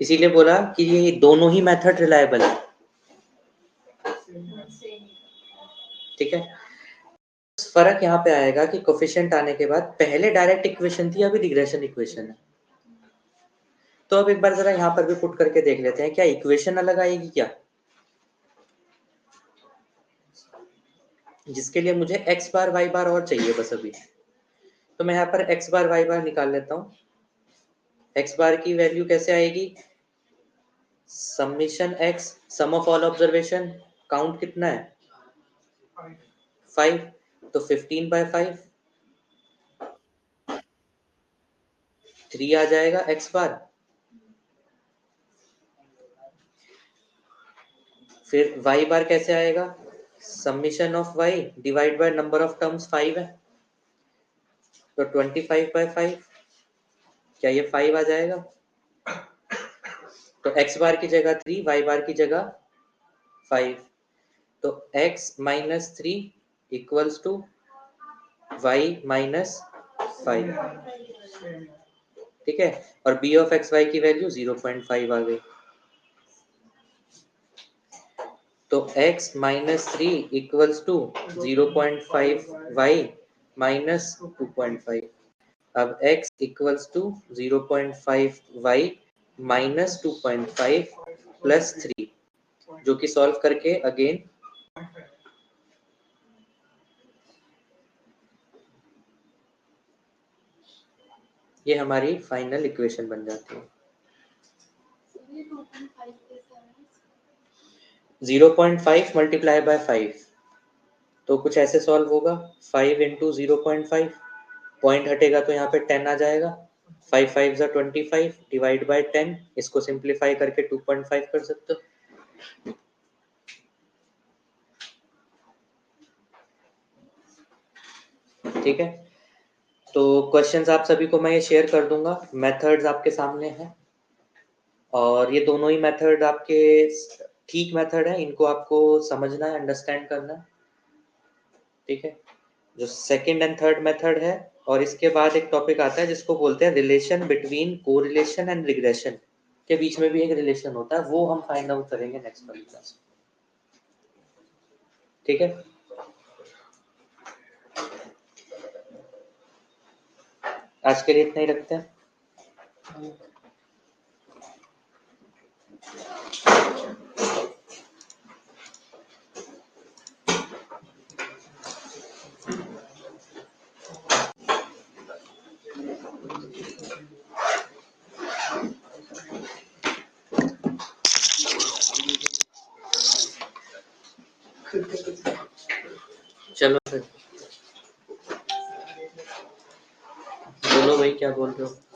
इसीलिए बोला कि ये दोनों ही मेथड रिलायबल है, ठीक है। फर्क यहाँ पे आएगा कि कोफिशिएंट आने के बाद पहले डायरेक्ट इक्वेशन थी, अभी रिग्रेशन इक्वेशन है। तो अब एक बार जरा यहाँ पर भी पुट करके देख लेते हैं, क्या इक्वेशन अलग आएगी क्या, जिसके लिए मुझे x बार y बार और चाहिए बस अभी। तो मैं यहाँ पर x बार y बार निकाल लेता हूँ। x बार की वैल्यू कैसे आएगी, summation x sum of all observation, count कितना है 5, तो 15/5 3 आ जाएगा x बार। फिर y बार कैसे आएगा, summation of y divide by number of terms 5 है, तो 25/5, क्या ये 5 आ जाएगा। तो x बार की जगह 3, y बार की जगह 5, तो x minus 3 equals to y minus 5, ठीक है। और b ऑफ एक्स वाई की वैल्यू 0.5 आ गई, तो x minus 3 equals to 0.5 y minus 2.5। अब x equals to 0.5 y minus 2.5 plus 3, जो कि सॉल्व करके अगेन ये हमारी फाइनल इक्वेशन बन जाती है। 0.5 मल्टीप्लाई बाय 5, तो कुछ ऐसे सॉल्व होगा, 5 इंटू 0.5, पॉइंट हटेगा तो यहाँ पे 10 आ जाएगा, 5 5 जा 25 डिवाइड बाय 10, इसको सिंप्लीफाई करके 2.5 कर सकते हो। ठीक है, तो क्वेश्चंस आप सभी को मैं ये शेयर कर दूंगा, मेथड्स आपके सामने हैं, और ये दोनों ही मेथड आपके ठीक मेथड है, इनको आपको समझना है, अंडरस्टैंड करना है, ठीक है। जो सेकंड एंड थर्ड मेथड है, और इसके बाद एक टॉपिक आता है जिसको बोलते हैं relation between correlation and regression, के बीच में भी एक रिलेशन होता है, वो हम फाइंड आउट करेंगे नेक्स्ट वाली क्लास में, ठीक है। आज के लिए इतना ही रखते हैं। चलो फिर बोलो भाई क्या बोल रहे हो।